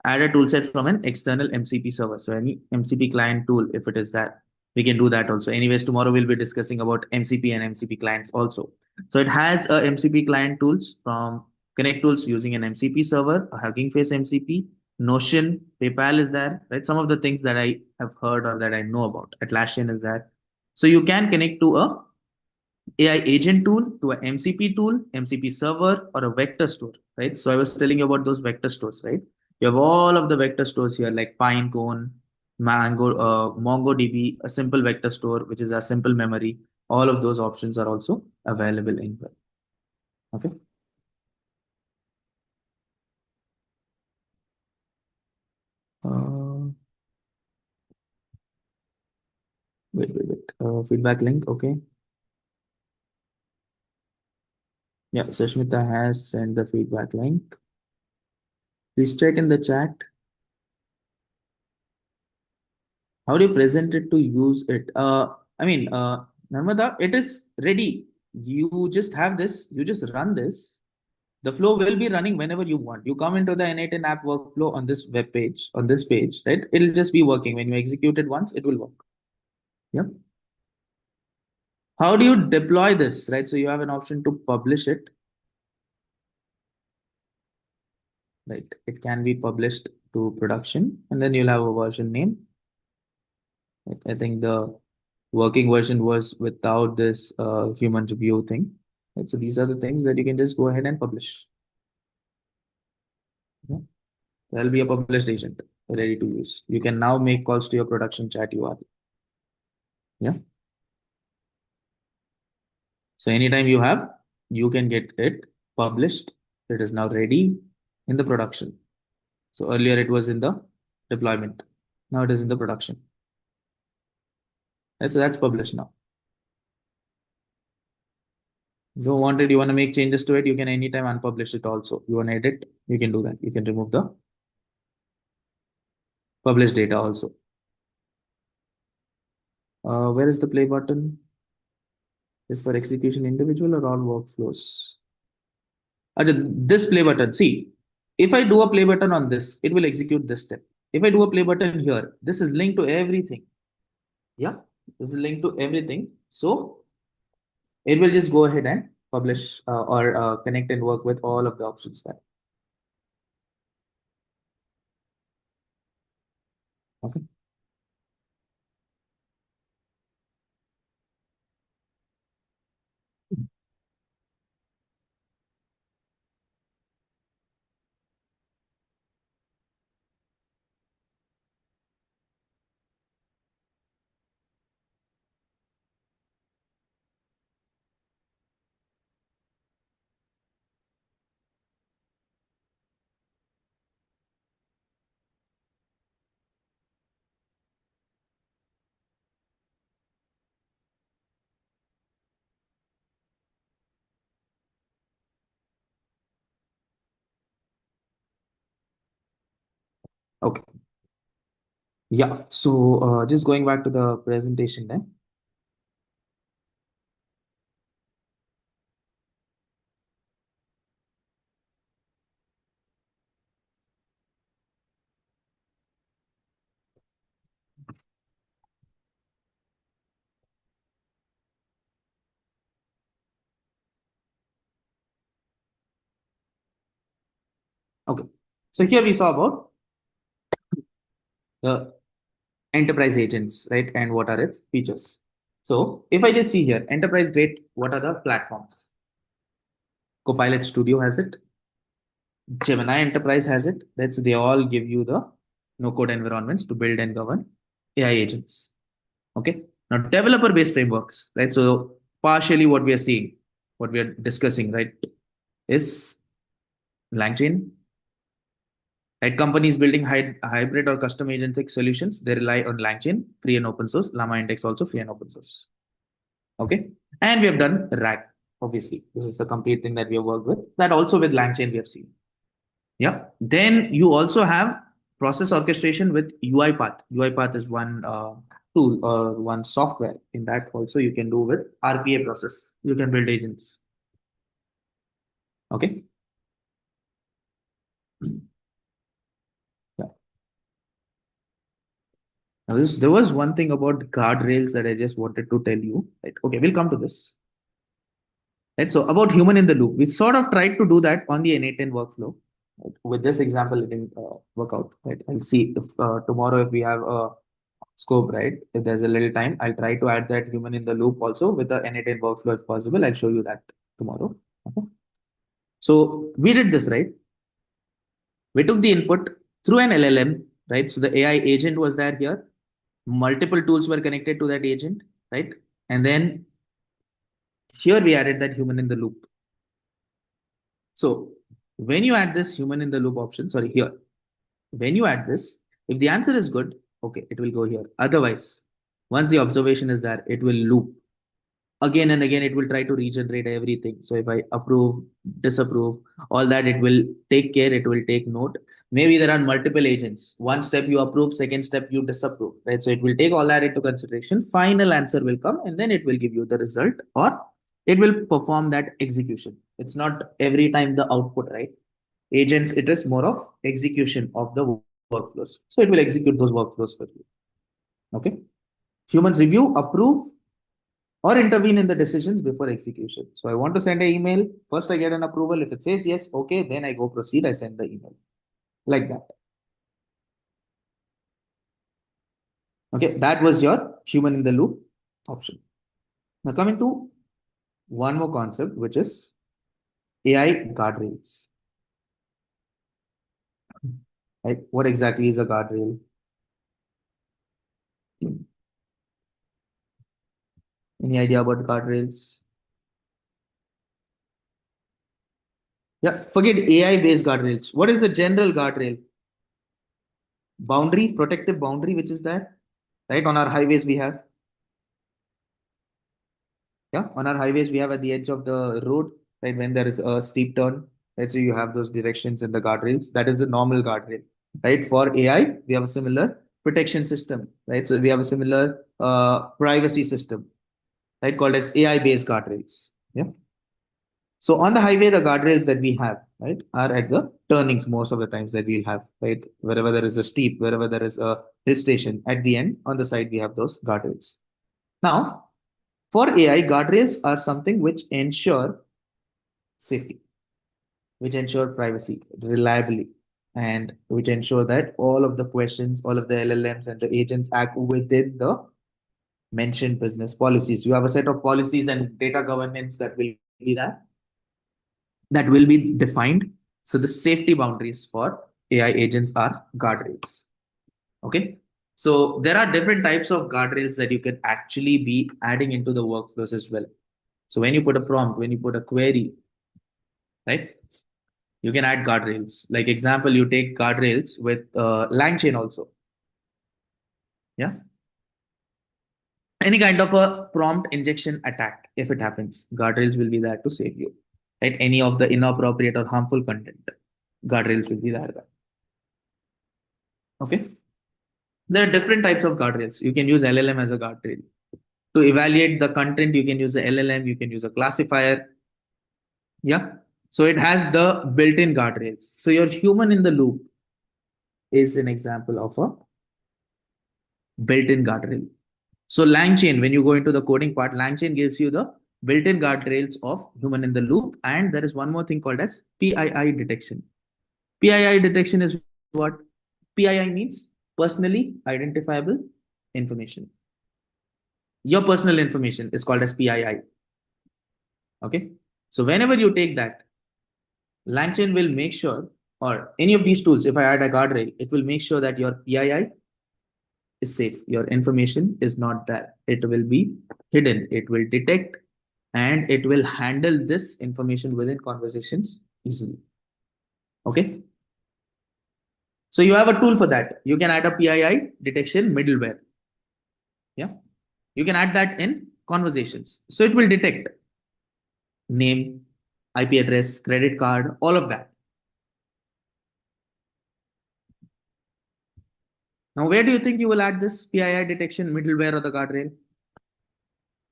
Add a toolset from an external MCP server. So any MCP client tool, if it is that, we can do that also. Anyways, tomorrow we'll be discussing about MCP and MCP clients also. So it has a MCP client tools from Connect Tools using an MCP server, a Hugging Face MCP, Notion, PayPal is there, right? Some of the things that I have heard or that I know about. Atlassian is there. So you can connect to a AI agent tool to a MCP tool, MCP server, or a vector store, right? So I was telling you about those vector stores, right? You have all of the vector stores here like Pinecone, MongoDB, a simple vector store, which is a simple memory. All of those options are also available in here. Okay. Wait. Feedback link. Okay. Yeah, Sushmita has sent the feedback link. Please check in the chat. How do you present it to use it? Narmada, it is ready. You just have this, you just run this. The flow will be running whenever you want. You come into the N8N app workflow on this web page, on this page, right? It'll just be working. When you execute it once, it will work. Yep. How do you deploy this, right? So you have an option to publish it. Right. It can be published to production, and then you'll have a version name. Right. I think the working version was without this human review thing. Right. So these are the things that you can just go ahead and publish. Yeah. There'll be a published agent ready to use. You can now make calls to your production chat URL. Yeah. So anytime you have, you can get it published. It is now ready in the production. So earlier it was in the deployment. Now it is in the production. Right, so that's published now. You don't want it, you want to make changes to it, you can anytime unpublish it also. You want to edit, you can do that. You can remove the published data also. Where is the play button? Is for execution individual or all workflows? This play button, see, if I do a play button on this, it will execute this step. If I do a play button here, this is linked to everything. Yeah, this is linked to everything. So it will just go ahead and publish or connect and work with all of the options there. Okay. Okay. Yeah. So just going back to the presentation then. Okay. So here we saw about the enterprise agents, right? And what are its features. So if I just see here, enterprise grade, what are the platforms? Copilot Studio has it. Gemini Enterprise has it. That's they all give you the no-code environments to build and govern AI agents. Okay. Now developer-based frameworks, right? So partially what we are seeing, what we are discussing, right, is LangChain. Right, companies building hybrid or custom agentic solutions, they rely on LangChain, free and open source. Llama Index also free and open source. Okay, and we have done RAG. Obviously, this is the complete thing that we have worked with. That also with LangChain we have seen. Yeah. Then you also have process orchestration with UiPath. UiPath is one tool or one software. In that also you can do with RPA process. You can build agents. Okay. Yeah. Now there was one thing about guardrails that I just wanted to tell you. Right. Okay, we'll come to this. Right. So about human in the loop, we sort of tried to do that on the N8N workflow. Right. With this example, it didn't work out. Right. I'll see if tomorrow if we have a scope, right? If there's a little time, I'll try to add that human in the loop also with the N8N workflow if possible. I'll show you that tomorrow. Okay. So we did this, right? We took the input through an LLM, right? So the AI agent was there here. Multiple tools were connected to that agent, right? And then Here we added that human in the loop. So when you add this human in the loop option, sorry, here, when you add this, if the answer is good, okay, it will go here. Otherwise, once the observation is there, it will loop. Again and again, it will try to regenerate everything. So if I approve, disapprove, all that, it will take care, it will take note. Maybe there are multiple agents. One step you approve, second step you disapprove, right? So it will take all that into consideration. Final answer will come and then it will give you the result, or it will perform that execution. It's not every time the output, right? Agents, it is more of execution of the workflows. So it will execute those workflows for you. Okay. Humans review, approve, or intervene in the decisions before execution. So I want to send an email. First, I get an approval. If it says yes, okay, then I go proceed. I send the email like that. Okay, that was your human in the loop option. Now coming to one more concept, which is AI guardrails. Right? What exactly is a guardrail? Any idea about guardrails? Yeah, forget AI-based guardrails. What is a general guardrail? Boundary, protective boundary, which is there, right? On our highways, we have. Yeah, on our highways, we have at the edge of the road, right? When there is a steep turn, right? So you have those directions and the guardrails. That is a normal guardrail, right? For AI, we have a similar protection system, right? So we have a similar privacy system, right? Called as AI-based guardrails. Yeah. So on the highway, the guardrails that we have, right, are at the turnings most of the times that we'll have, right? Wherever there is a steep, wherever there is a hill station, at the end, on the side, we have those guardrails. Now, for AI, guardrails are something which ensure safety, which ensure privacy, reliably, and which ensure that all of the questions, all of the LLMs and the agents act within the mentioned business policies. You have a set of policies and data governance that will be there, that will be defined. So the safety boundaries for AI agents are guardrails. Okay. So there are different types of guardrails that you can actually be adding into the workflows as well. So when you put a prompt, when you put a query, right, you can add guardrails. Like example, you take guardrails with LangChain also. Yeah. Any kind of a prompt injection attack, if it happens, guardrails will be there to save you. Right? Any of the inappropriate or harmful content, guardrails will be there. Okay. There are different types of guardrails. You can use LLM as a guardrail. To evaluate the content, you can use a LLM, you can use a classifier. Yeah. So it has the built-in guardrails. So your human in the loop is an example of a built-in guardrail. So LangChain, when you go into the coding part, LangChain gives you the built-in guardrails of human in the loop. And there is one more thing called as PII detection. PII detection is what? PII means personally identifiable information. Your personal information is called as PII. Okay. So whenever you take that, LangChain will make sure, or any of these tools, if I add a guardrail, it will make sure that your PII is safe. Your information is not there. It will be hidden. It will detect and it will handle this information within conversations easily. Okay. So you have a tool for that. You can add a PII detection middleware. Yeah. You can add that in conversations. So it will detect name, IP address, credit card, all of that. Now, where do you think you will add this PII detection middleware or the guardrail?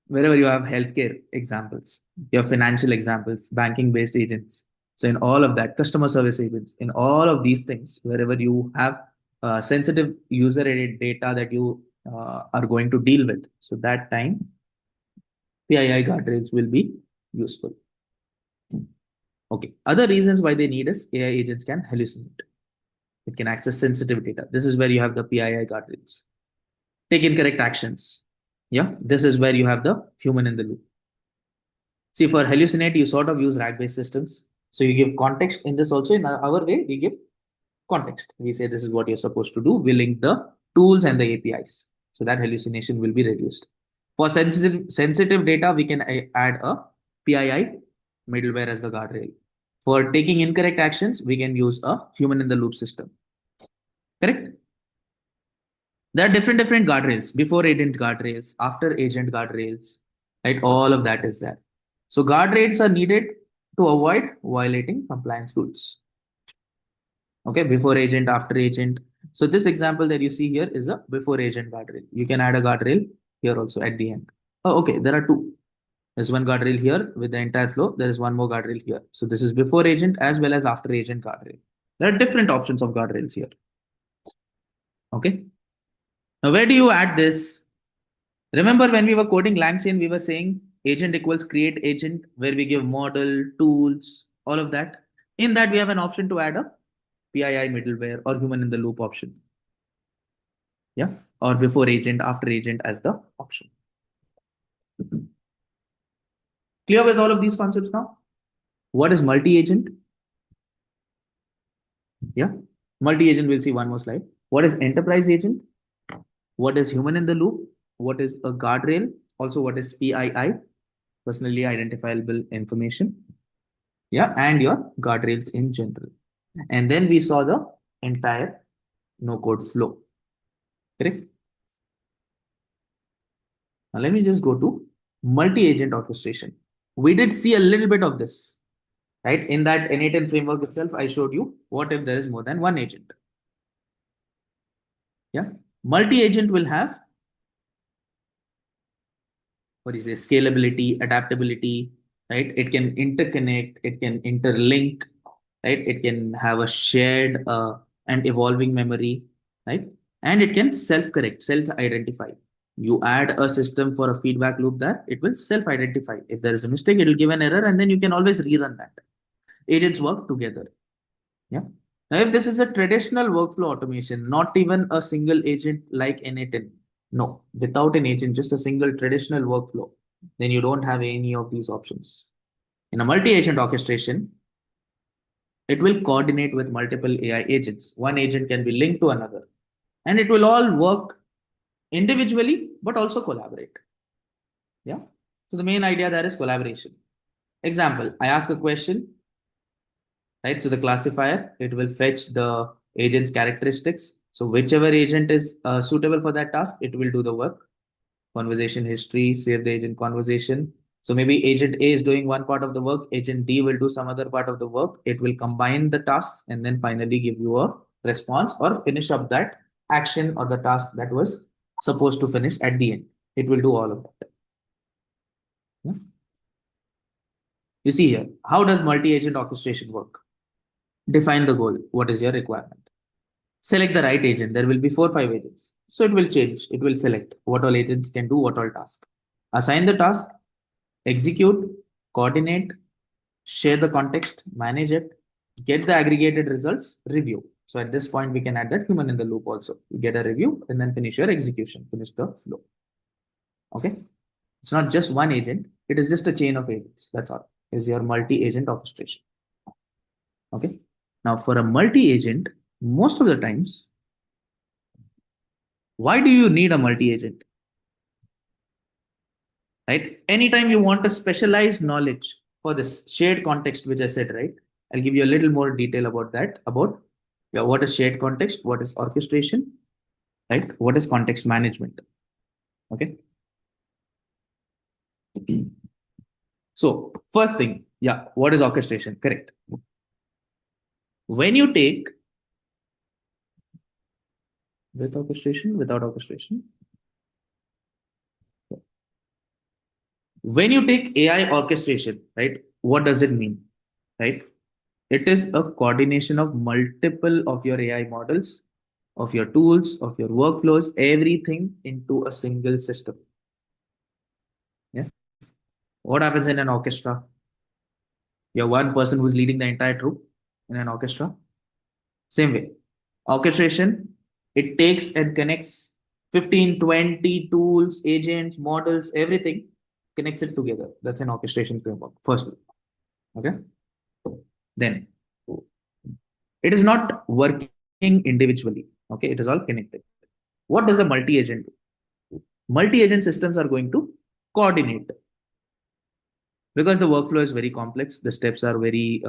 Wherever you have healthcare examples, your financial examples, banking based agents. So in all of that, customer service agents, in all of these things, wherever you have sensitive user data that you are going to deal with. So that time, PII guardrails will be useful. Okay. Other reasons why they need is AI agents can hallucinate. It can access sensitive data. This is where you have the PII guardrails. Take incorrect actions. Yeah. This is where you have the human in the loop. See, for hallucinate, you sort of use RAG-based systems. So you give context in this also. In our way, we give context. We say this is what you're supposed to do. We link the tools and the APIs. So that hallucination will be reduced. For sensitive data, we can add a PII middleware as the guardrail. For taking incorrect actions, we can use a human in the loop system. Correct? There are different guardrails, before agent guardrails, after agent guardrails, right? All of that is there. So guardrails are needed to avoid violating compliance rules. Okay, before agent, after agent. So this example that you see here is a before agent guardrail. You can add a guardrail here also at the end. Oh, okay, there are two. There's one guardrail here with the entire flow. There is one more guardrail here. So this is before agent as well as after agent guardrail. There are different options of guardrails here. Okay. Now, where do you add this? Remember when we were coding LangChain, we were saying agent equals create agent, where we give model, tools, all of that. In that, we have an option to add a PII middleware or human in the loop option. Yeah. Or before agent, after agent as the option. Clear with all of these concepts now? What is multi-agent? Yeah. Multi-agent, we'll see one more slide. What is enterprise agent? What is human in the loop? What is a guardrail? Also, what is PII? Personally identifiable information. Yeah. And your guardrails in general. And then we saw the entire no-code flow. Correct? Now, let me just go to multi-agent orchestration. We did see a little bit of this, right? In that N8N framework itself, I showed you what if there is more than one agent. Yeah. Multi-agent will have, what is it, scalability, adaptability, right? It can interconnect, it can interlink, right? It can have a shared and evolving memory, right? And it can self-correct, self-identify. You add a system for a feedback loop that it will self-identify. If there is a mistake, it will give an error and then you can always rerun that. Agents work together. Yeah. Now, if this is a traditional workflow automation, not even a single agent like N8N, no, without an agent, just a single traditional workflow, then you don't have any of these options. In a multi-agent orchestration, it will coordinate with multiple AI agents. One agent can be linked to another, and it will all work individually, but also collaborate. Yeah. So the main idea there is collaboration. Example, I ask a question, right? So the classifier, it will fetch the agent's characteristics. So whichever agent is suitable for that task, it will do the work. Conversation history, save the agent conversation. So maybe agent A is doing one part of the work, agent D will do some other part of the work. It will combine the tasks and then finally give you a response or finish up that action or the task that was supposed to finish at the end. It will do all of that. Yeah. You see here, how does multi-agent orchestration work? Define the goal. What is your requirement? Select the right agent. There will be 4 or 5 agents. So it will change. It will select what all agents can do, what all tasks. Assign the task, execute, coordinate, share the context, manage it, get the aggregated results, review. So at this point, we can add that human in the loop also. You get a review and then finish your execution, finish the flow. Okay. It's not just one agent. It is just a chain of agents. That's all. Is your multi-agent orchestration. Okay. Now for a multi-agent, most of the times, why do you need a multi-agent? Right? Anytime you want a specialized knowledge for this shared context, which I said, right? I'll give you a little more detail about that, about what is shared context, what is orchestration, right? What is context management? Okay. So first thing, yeah, what is orchestration? Correct. When you take with orchestration, without orchestration. When you take AI orchestration, right, what does it mean? Right? It is a coordination of multiple of your AI models, of your tools, of your workflows, everything into a single system. Yeah. What happens in an orchestra? You're one person who's leading the entire troop in an orchestra. Same way. Orchestration, it takes and connects 15, 20 tools, agents, models, everything, connects it together. That's an orchestration framework, firstly. Okay. Then it is not working individually. Okay. It is all connected. What does a multi-agent do? Multi-agent systems are going to coordinate. because the workflow is very complex. The steps are very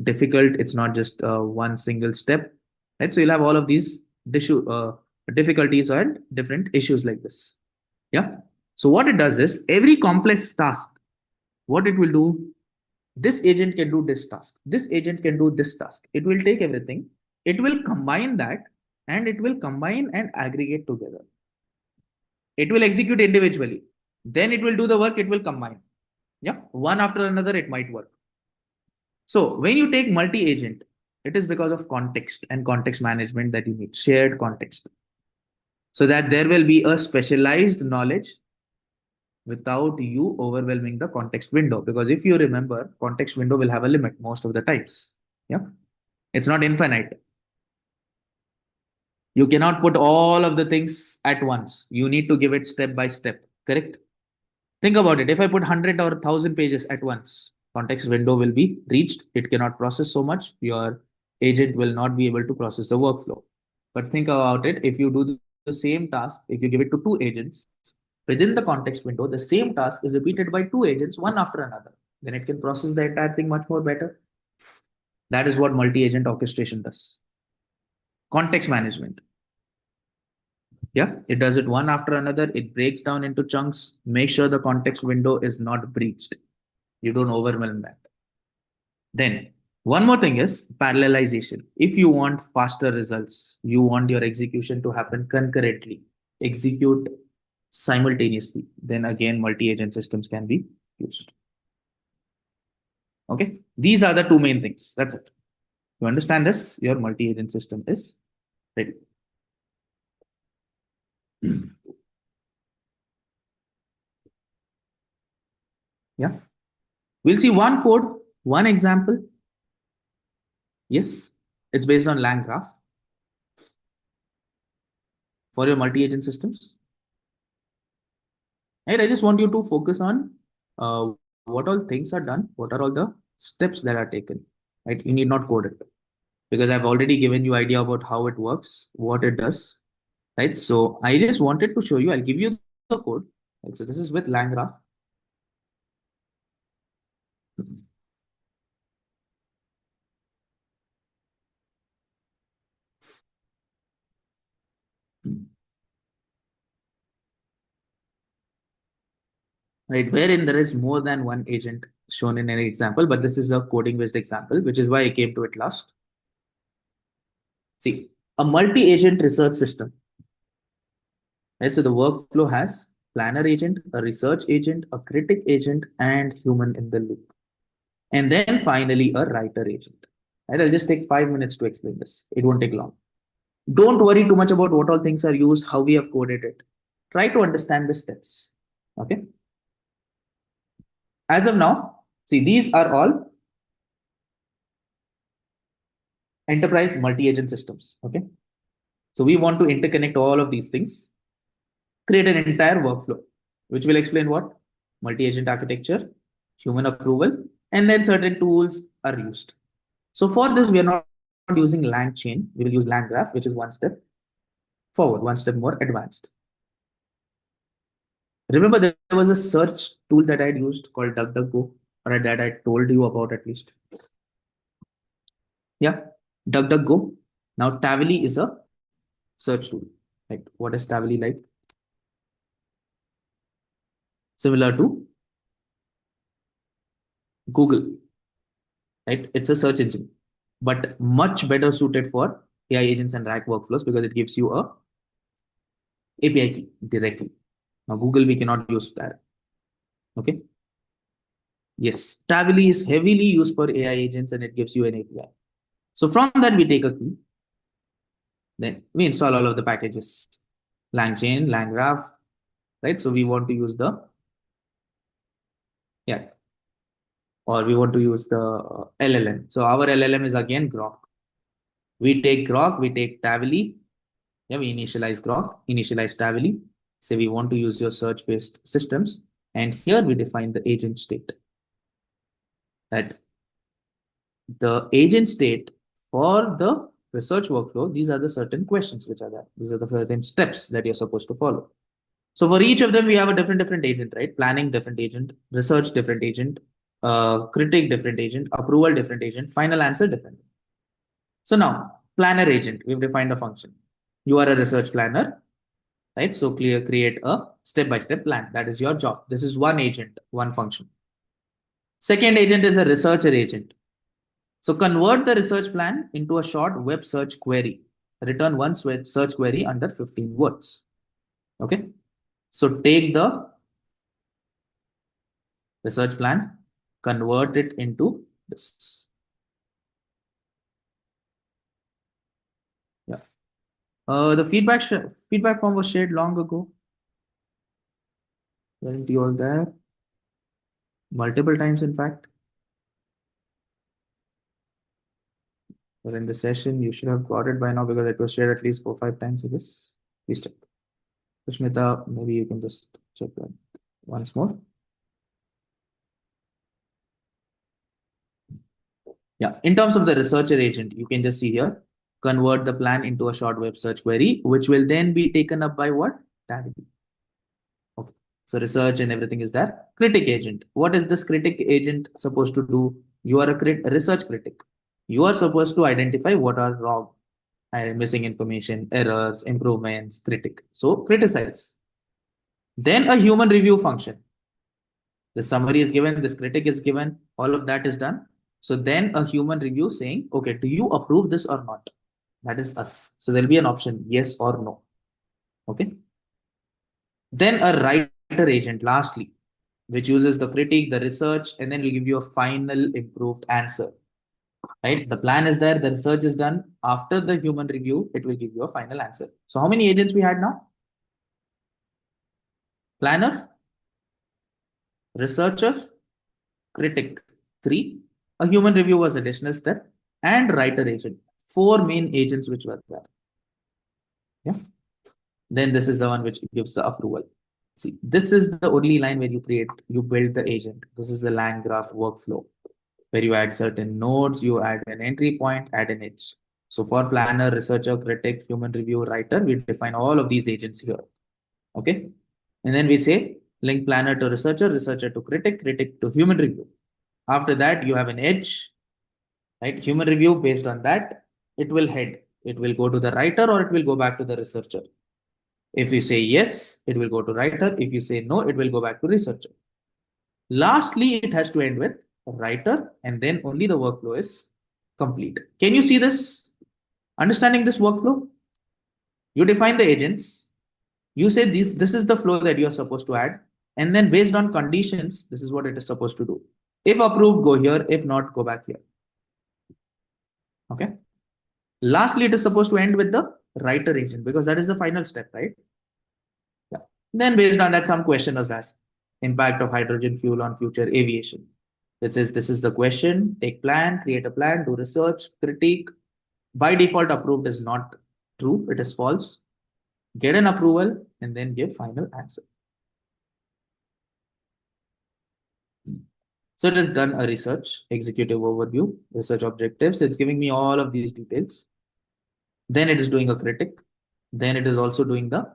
difficult. It's not just one single step, right? So you'll have all of these difficulties and different issues like this. Yeah. So what it does is every complex task, what it will do, this agent can do this task. This agent can do this task. It will take everything. It will combine that and it will combine and aggregate together. It will execute individually. Then it will do the work. It will combine. Yeah. One after another, it might work. So when you take multi-agent, it is because of context and context management that you need, shared context. So that there will be a specialized knowledge without you overwhelming the context window. Because if you remember, context window will have a limit most of the times. Yeah. It's not infinite. You cannot put all of the things at once. You need to give it step by step. Correct? Think about it. If I put 100 or 1,000 pages at once, context window will be reached. It cannot process so much. Your agent will not be able to process the workflow. But think about it. If you do the same task, if you give it to two agents, within the context window, the same task is repeated by two agents, one after another. Then it can process the entire thing much more better. That is what multi-agent orchestration does. Context management. Yeah, it does it one after another. It breaks down into chunks. Make sure the context window is not breached. You don't overwhelm that. Then one more thing is parallelization. If you want faster results, you want your execution to happen concurrently, execute simultaneously, then again multi-agent systems can be used. Okay, these are the two main things. That's it. You understand this? Your multi-agent system is ready. Yeah. We'll see one code, one example. Yes, it's based on lang graph for your multi-agent systems. Right, I just want you to focus on what all things are done, what are all the steps that are taken. Right, you need not code it because I've already given you idea about how it works, what it does. Right, so I just wanted to show you. I'll give you the code. Right, so this is with lang graph. Right, wherein there is more than one agent shown in any example, but this is a coding based example, which is why I came to it last. See, a multi-agent research system. Right, so the workflow has planner agent, a research agent, a critic agent, and human in the loop. And then finally a writer agent. Right, I'll just take 5 minutes to explain this. It won't take long. Don't worry too much about what all things are used, how we have coded it. Try to understand the steps. Okay. As of now, see, these are all enterprise multi-agent systems. Okay. So we want to interconnect all of these things, create an entire workflow, which will explain what multi-agent architecture, human approval, and then certain tools are used. So for this, we are not using lang chain. We will use lang graph, which is one step forward, one step more advanced. Remember, there was a search tool that I had used called DuckDuckGo, or that I told you about at least. Yeah, DuckDuckGo. Now, Tavily is a search tool. Right? What is Tavily like? Similar to Google. Right? It's a search engine, but much better suited for AI agents and RAG workflows because it gives you a API key directly. Now, Google, we cannot use that. Okay. Yes, Tavily is heavily used for AI agents and it gives you an API. So from that, we take a key. Then we install all of the packages, LangChain, LangGraph, right? So we want to use the, yeah, or we want to use the LLM. So our LLM is again Grok. We take Grok, we take Tavily. Yeah, we initialize Grok, initialize Tavily. Say we want to use your search-based systems. And here we define the agent state. That the agent state for the research workflow, these are the certain questions which are there. These are the certain steps that you're supposed to follow. So for each of them, we have a different agent, right? Planning, different agent, research, different agent, critic, different agent, approval, different agent, final answer, different. So now, planner agent, we've defined a function. You are a research planner, right? So create a step-by-step plan. That is your job. This is one agent, one function. Second agent is a researcher agent. So convert the research plan into a short web search query. Return one search query under 15 words. Okay. So take the research plan, convert it into this. Yeah. The feedback form was shared long ago. Weren't you all there? Multiple times, in fact. But in the session, you should have got it by now because it was shared at least 4 or 5 times, I guess. Please check. Sushmita, maybe you can just check that once more. Yeah, in terms of the researcher agent, you can just see here, convert the plan into a short web search query, which will then be taken up by what? DB. Okay, so research and everything is there. Critic agent. What is this critic agent supposed to do? You are a research critic. You are supposed to identify what are wrong and missing information, errors, improvements, critic. So criticize. Then a human review function. The summary is given, this critic is given, all of that is done. So then a human review saying, okay, do you approve this or not? That is us. So there'll be an option, yes or no. Okay. Then a writer agent, lastly, which uses the critique, the research, and then will give you a final improved answer. Right? The plan is there, the research is done. After the human review, it will give you a final answer. So how many agents we had now? Planner, researcher, critic, 3. A human review was additional step, and writer agent. 4 main agents which were there. Yeah. Then this is the one which gives the approval. See, this is the only line where you build the agent. This is the LangGraph workflow, where you add certain nodes, you add an entry point, add an edge. So for planner, researcher, critic, human review, writer, we define all of these agents here. Okay. And then we say link planner to researcher, researcher to critic, critic to human review. After that, you have an edge, right? Human review, based on that, it will head. It will go to the writer or it will go back to the researcher. If you say yes, it will go to writer. If you say no, it will go back to researcher. Lastly, it has to end with writer, and then only the workflow is complete. Can you see this? Understanding this workflow? You define the agents. You say this is the flow that you are supposed to add. And then based on conditions, this is what it is supposed to do. If approved, go here. If not, go back here. Okay. Lastly, it is supposed to end with the writer agent because that is the final step, right? Yeah. Then based on that, some question was asked. Impact of hydrogen fuel on future aviation. It says this is the question, take plan, create a plan, do research, critique. By default, approved is not true, it is false. Get an approval and then give final answer. So it has done a research, executive overview, research objectives. It's giving me all of these details. Then it is doing a critic. Then it is also doing the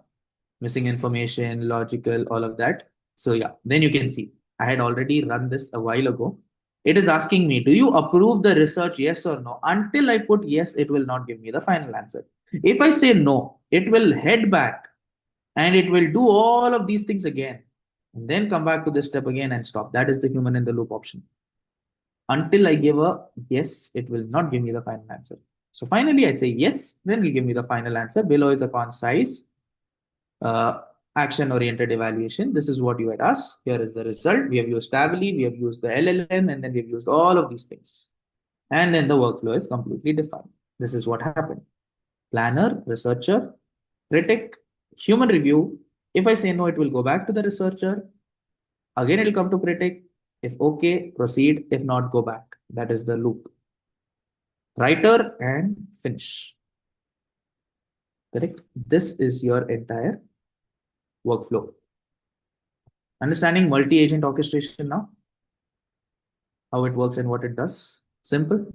missing information, logical, all of that. So yeah, then you can see I had already run this a while ago. It is asking me, do you approve the research, yes or no? Until I put yes, it will not give me the final answer. If I say no, it will head back and it will do all of these things again. And then come back to this step again and stop. That is the human in the loop option. Until I give a yes, it will not give me the final answer. So finally, I say yes, then it will give me the final answer. Below is a concise action-oriented evaluation. This is what you had asked. Here is the result. We have used Tably, we have used the LLM, and then we've used all of these things. And then the workflow is completely defined. This is what happened. Planner, researcher, critic, human review. If I say no, it will go back to the researcher. Again, it will come to critic. If okay, proceed. If not, go back. That is the loop. Writer and finish. Correct? This is your entire workflow. Understanding multi-agent orchestration now? How it works and what it does? Simple.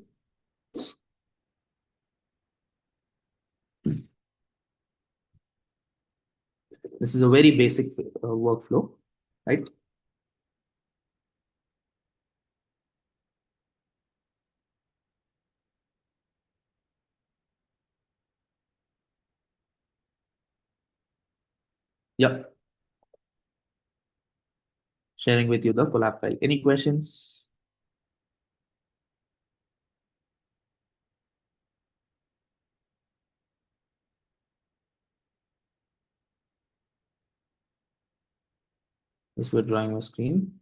This is a very basic workflow, right? Yep. Sharing with you the collab file. Any questions? Just withdrawing your screen.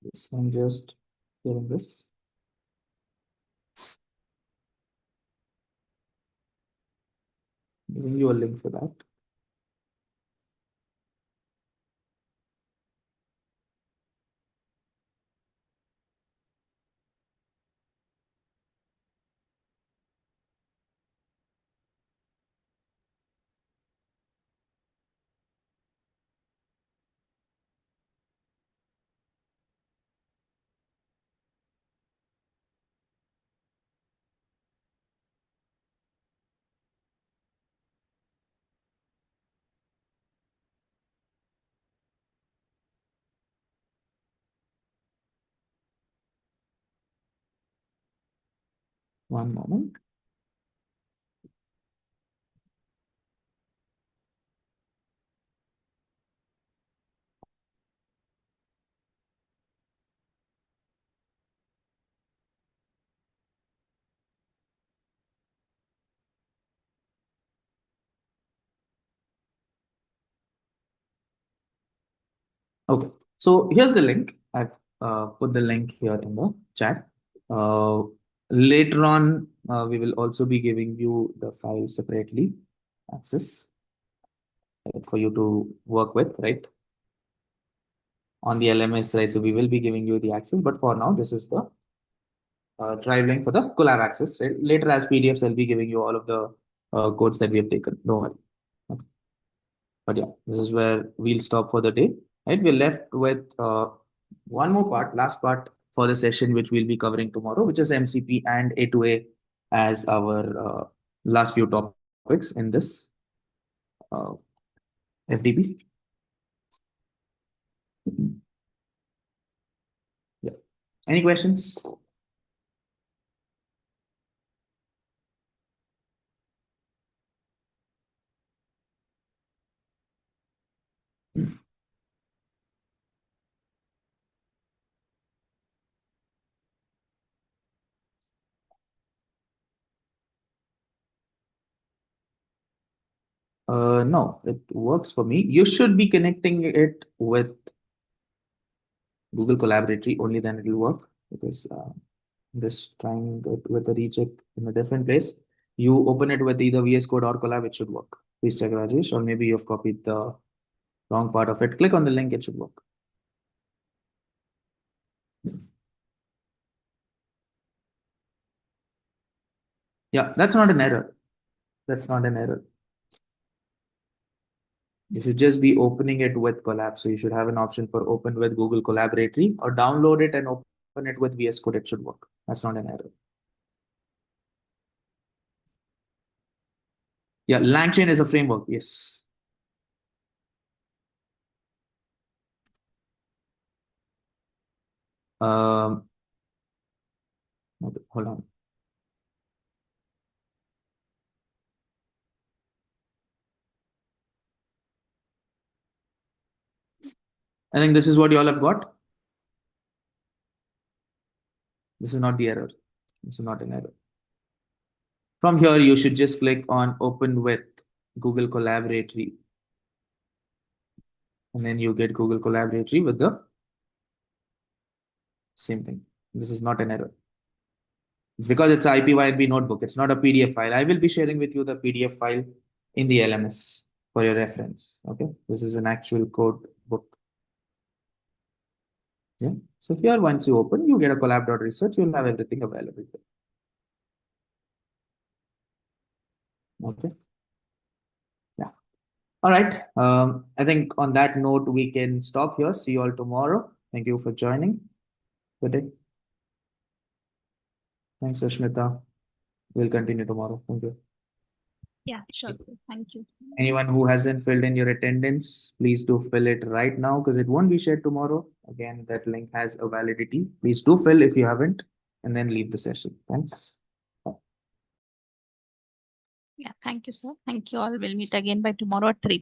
Yes, I'm just sharing this. Giving you a link for that. One moment. Okay, so here's the link. I've put the link here in the chat. Later on, we will also be giving you the file separately, access, right, for you to work with, right? On the LMS, right? So we will be giving you the access, but for now, this is the drive link for the collab access, right? Later, as PDFs, I'll be giving you all of the codes that we have taken. Don't worry. Okay. But yeah, this is where we'll stop for the day. Right, we're left with one more part, last part for the session, which we'll be covering tomorrow, which is MCP and A2A as our last few topics in this uh, FDP. Yeah. Any questions? No, it works for me. You should be connecting it with Google Collaboratory, only then it will work, because just trying it with a recheck in a different place. You open it with either VS Code or Collab, it should work. Please check, Rajesh, or maybe you've copied the wrong part of it. Click on the link, it should work. Yeah, that's not an error. That's not an error. You should just be opening it with Collab. So you should have an option for open with Google Collaboratory, or download it and open it with VS Code. It should work. That's not an error. Yeah, LangChain is a framework. Yes. Okay, hold on. I think this is what you all have got. This is not the error. This is not an error. From here, you should just click on open with Google Collaboratory. And then you get Google Collaboratory with the same thing. This is not an error. It's because it's IPYB notebook. It's not a PDF file. I will be sharing with you the PDF file in the LMS for your reference. Okay. This is an actual code book. Yeah. So here, once you open, you get a collab.research, you'll have everything available there. Okay. Yeah. All right. I think on that note, we can stop here. See you all tomorrow. Thank you for joining. Good day. Thanks, Ashmita. We'll continue tomorrow. Thank you. Yeah, sure. Sir. Thank you. Anyone who hasn't filled in your attendance, please do fill it right now because it won't be shared tomorrow. Again, that link has a validity. Please do fill if you haven't, and then leave the session. Thanks. Yeah, thank you, sir. Thank you all. We'll meet again by tomorrow at 3.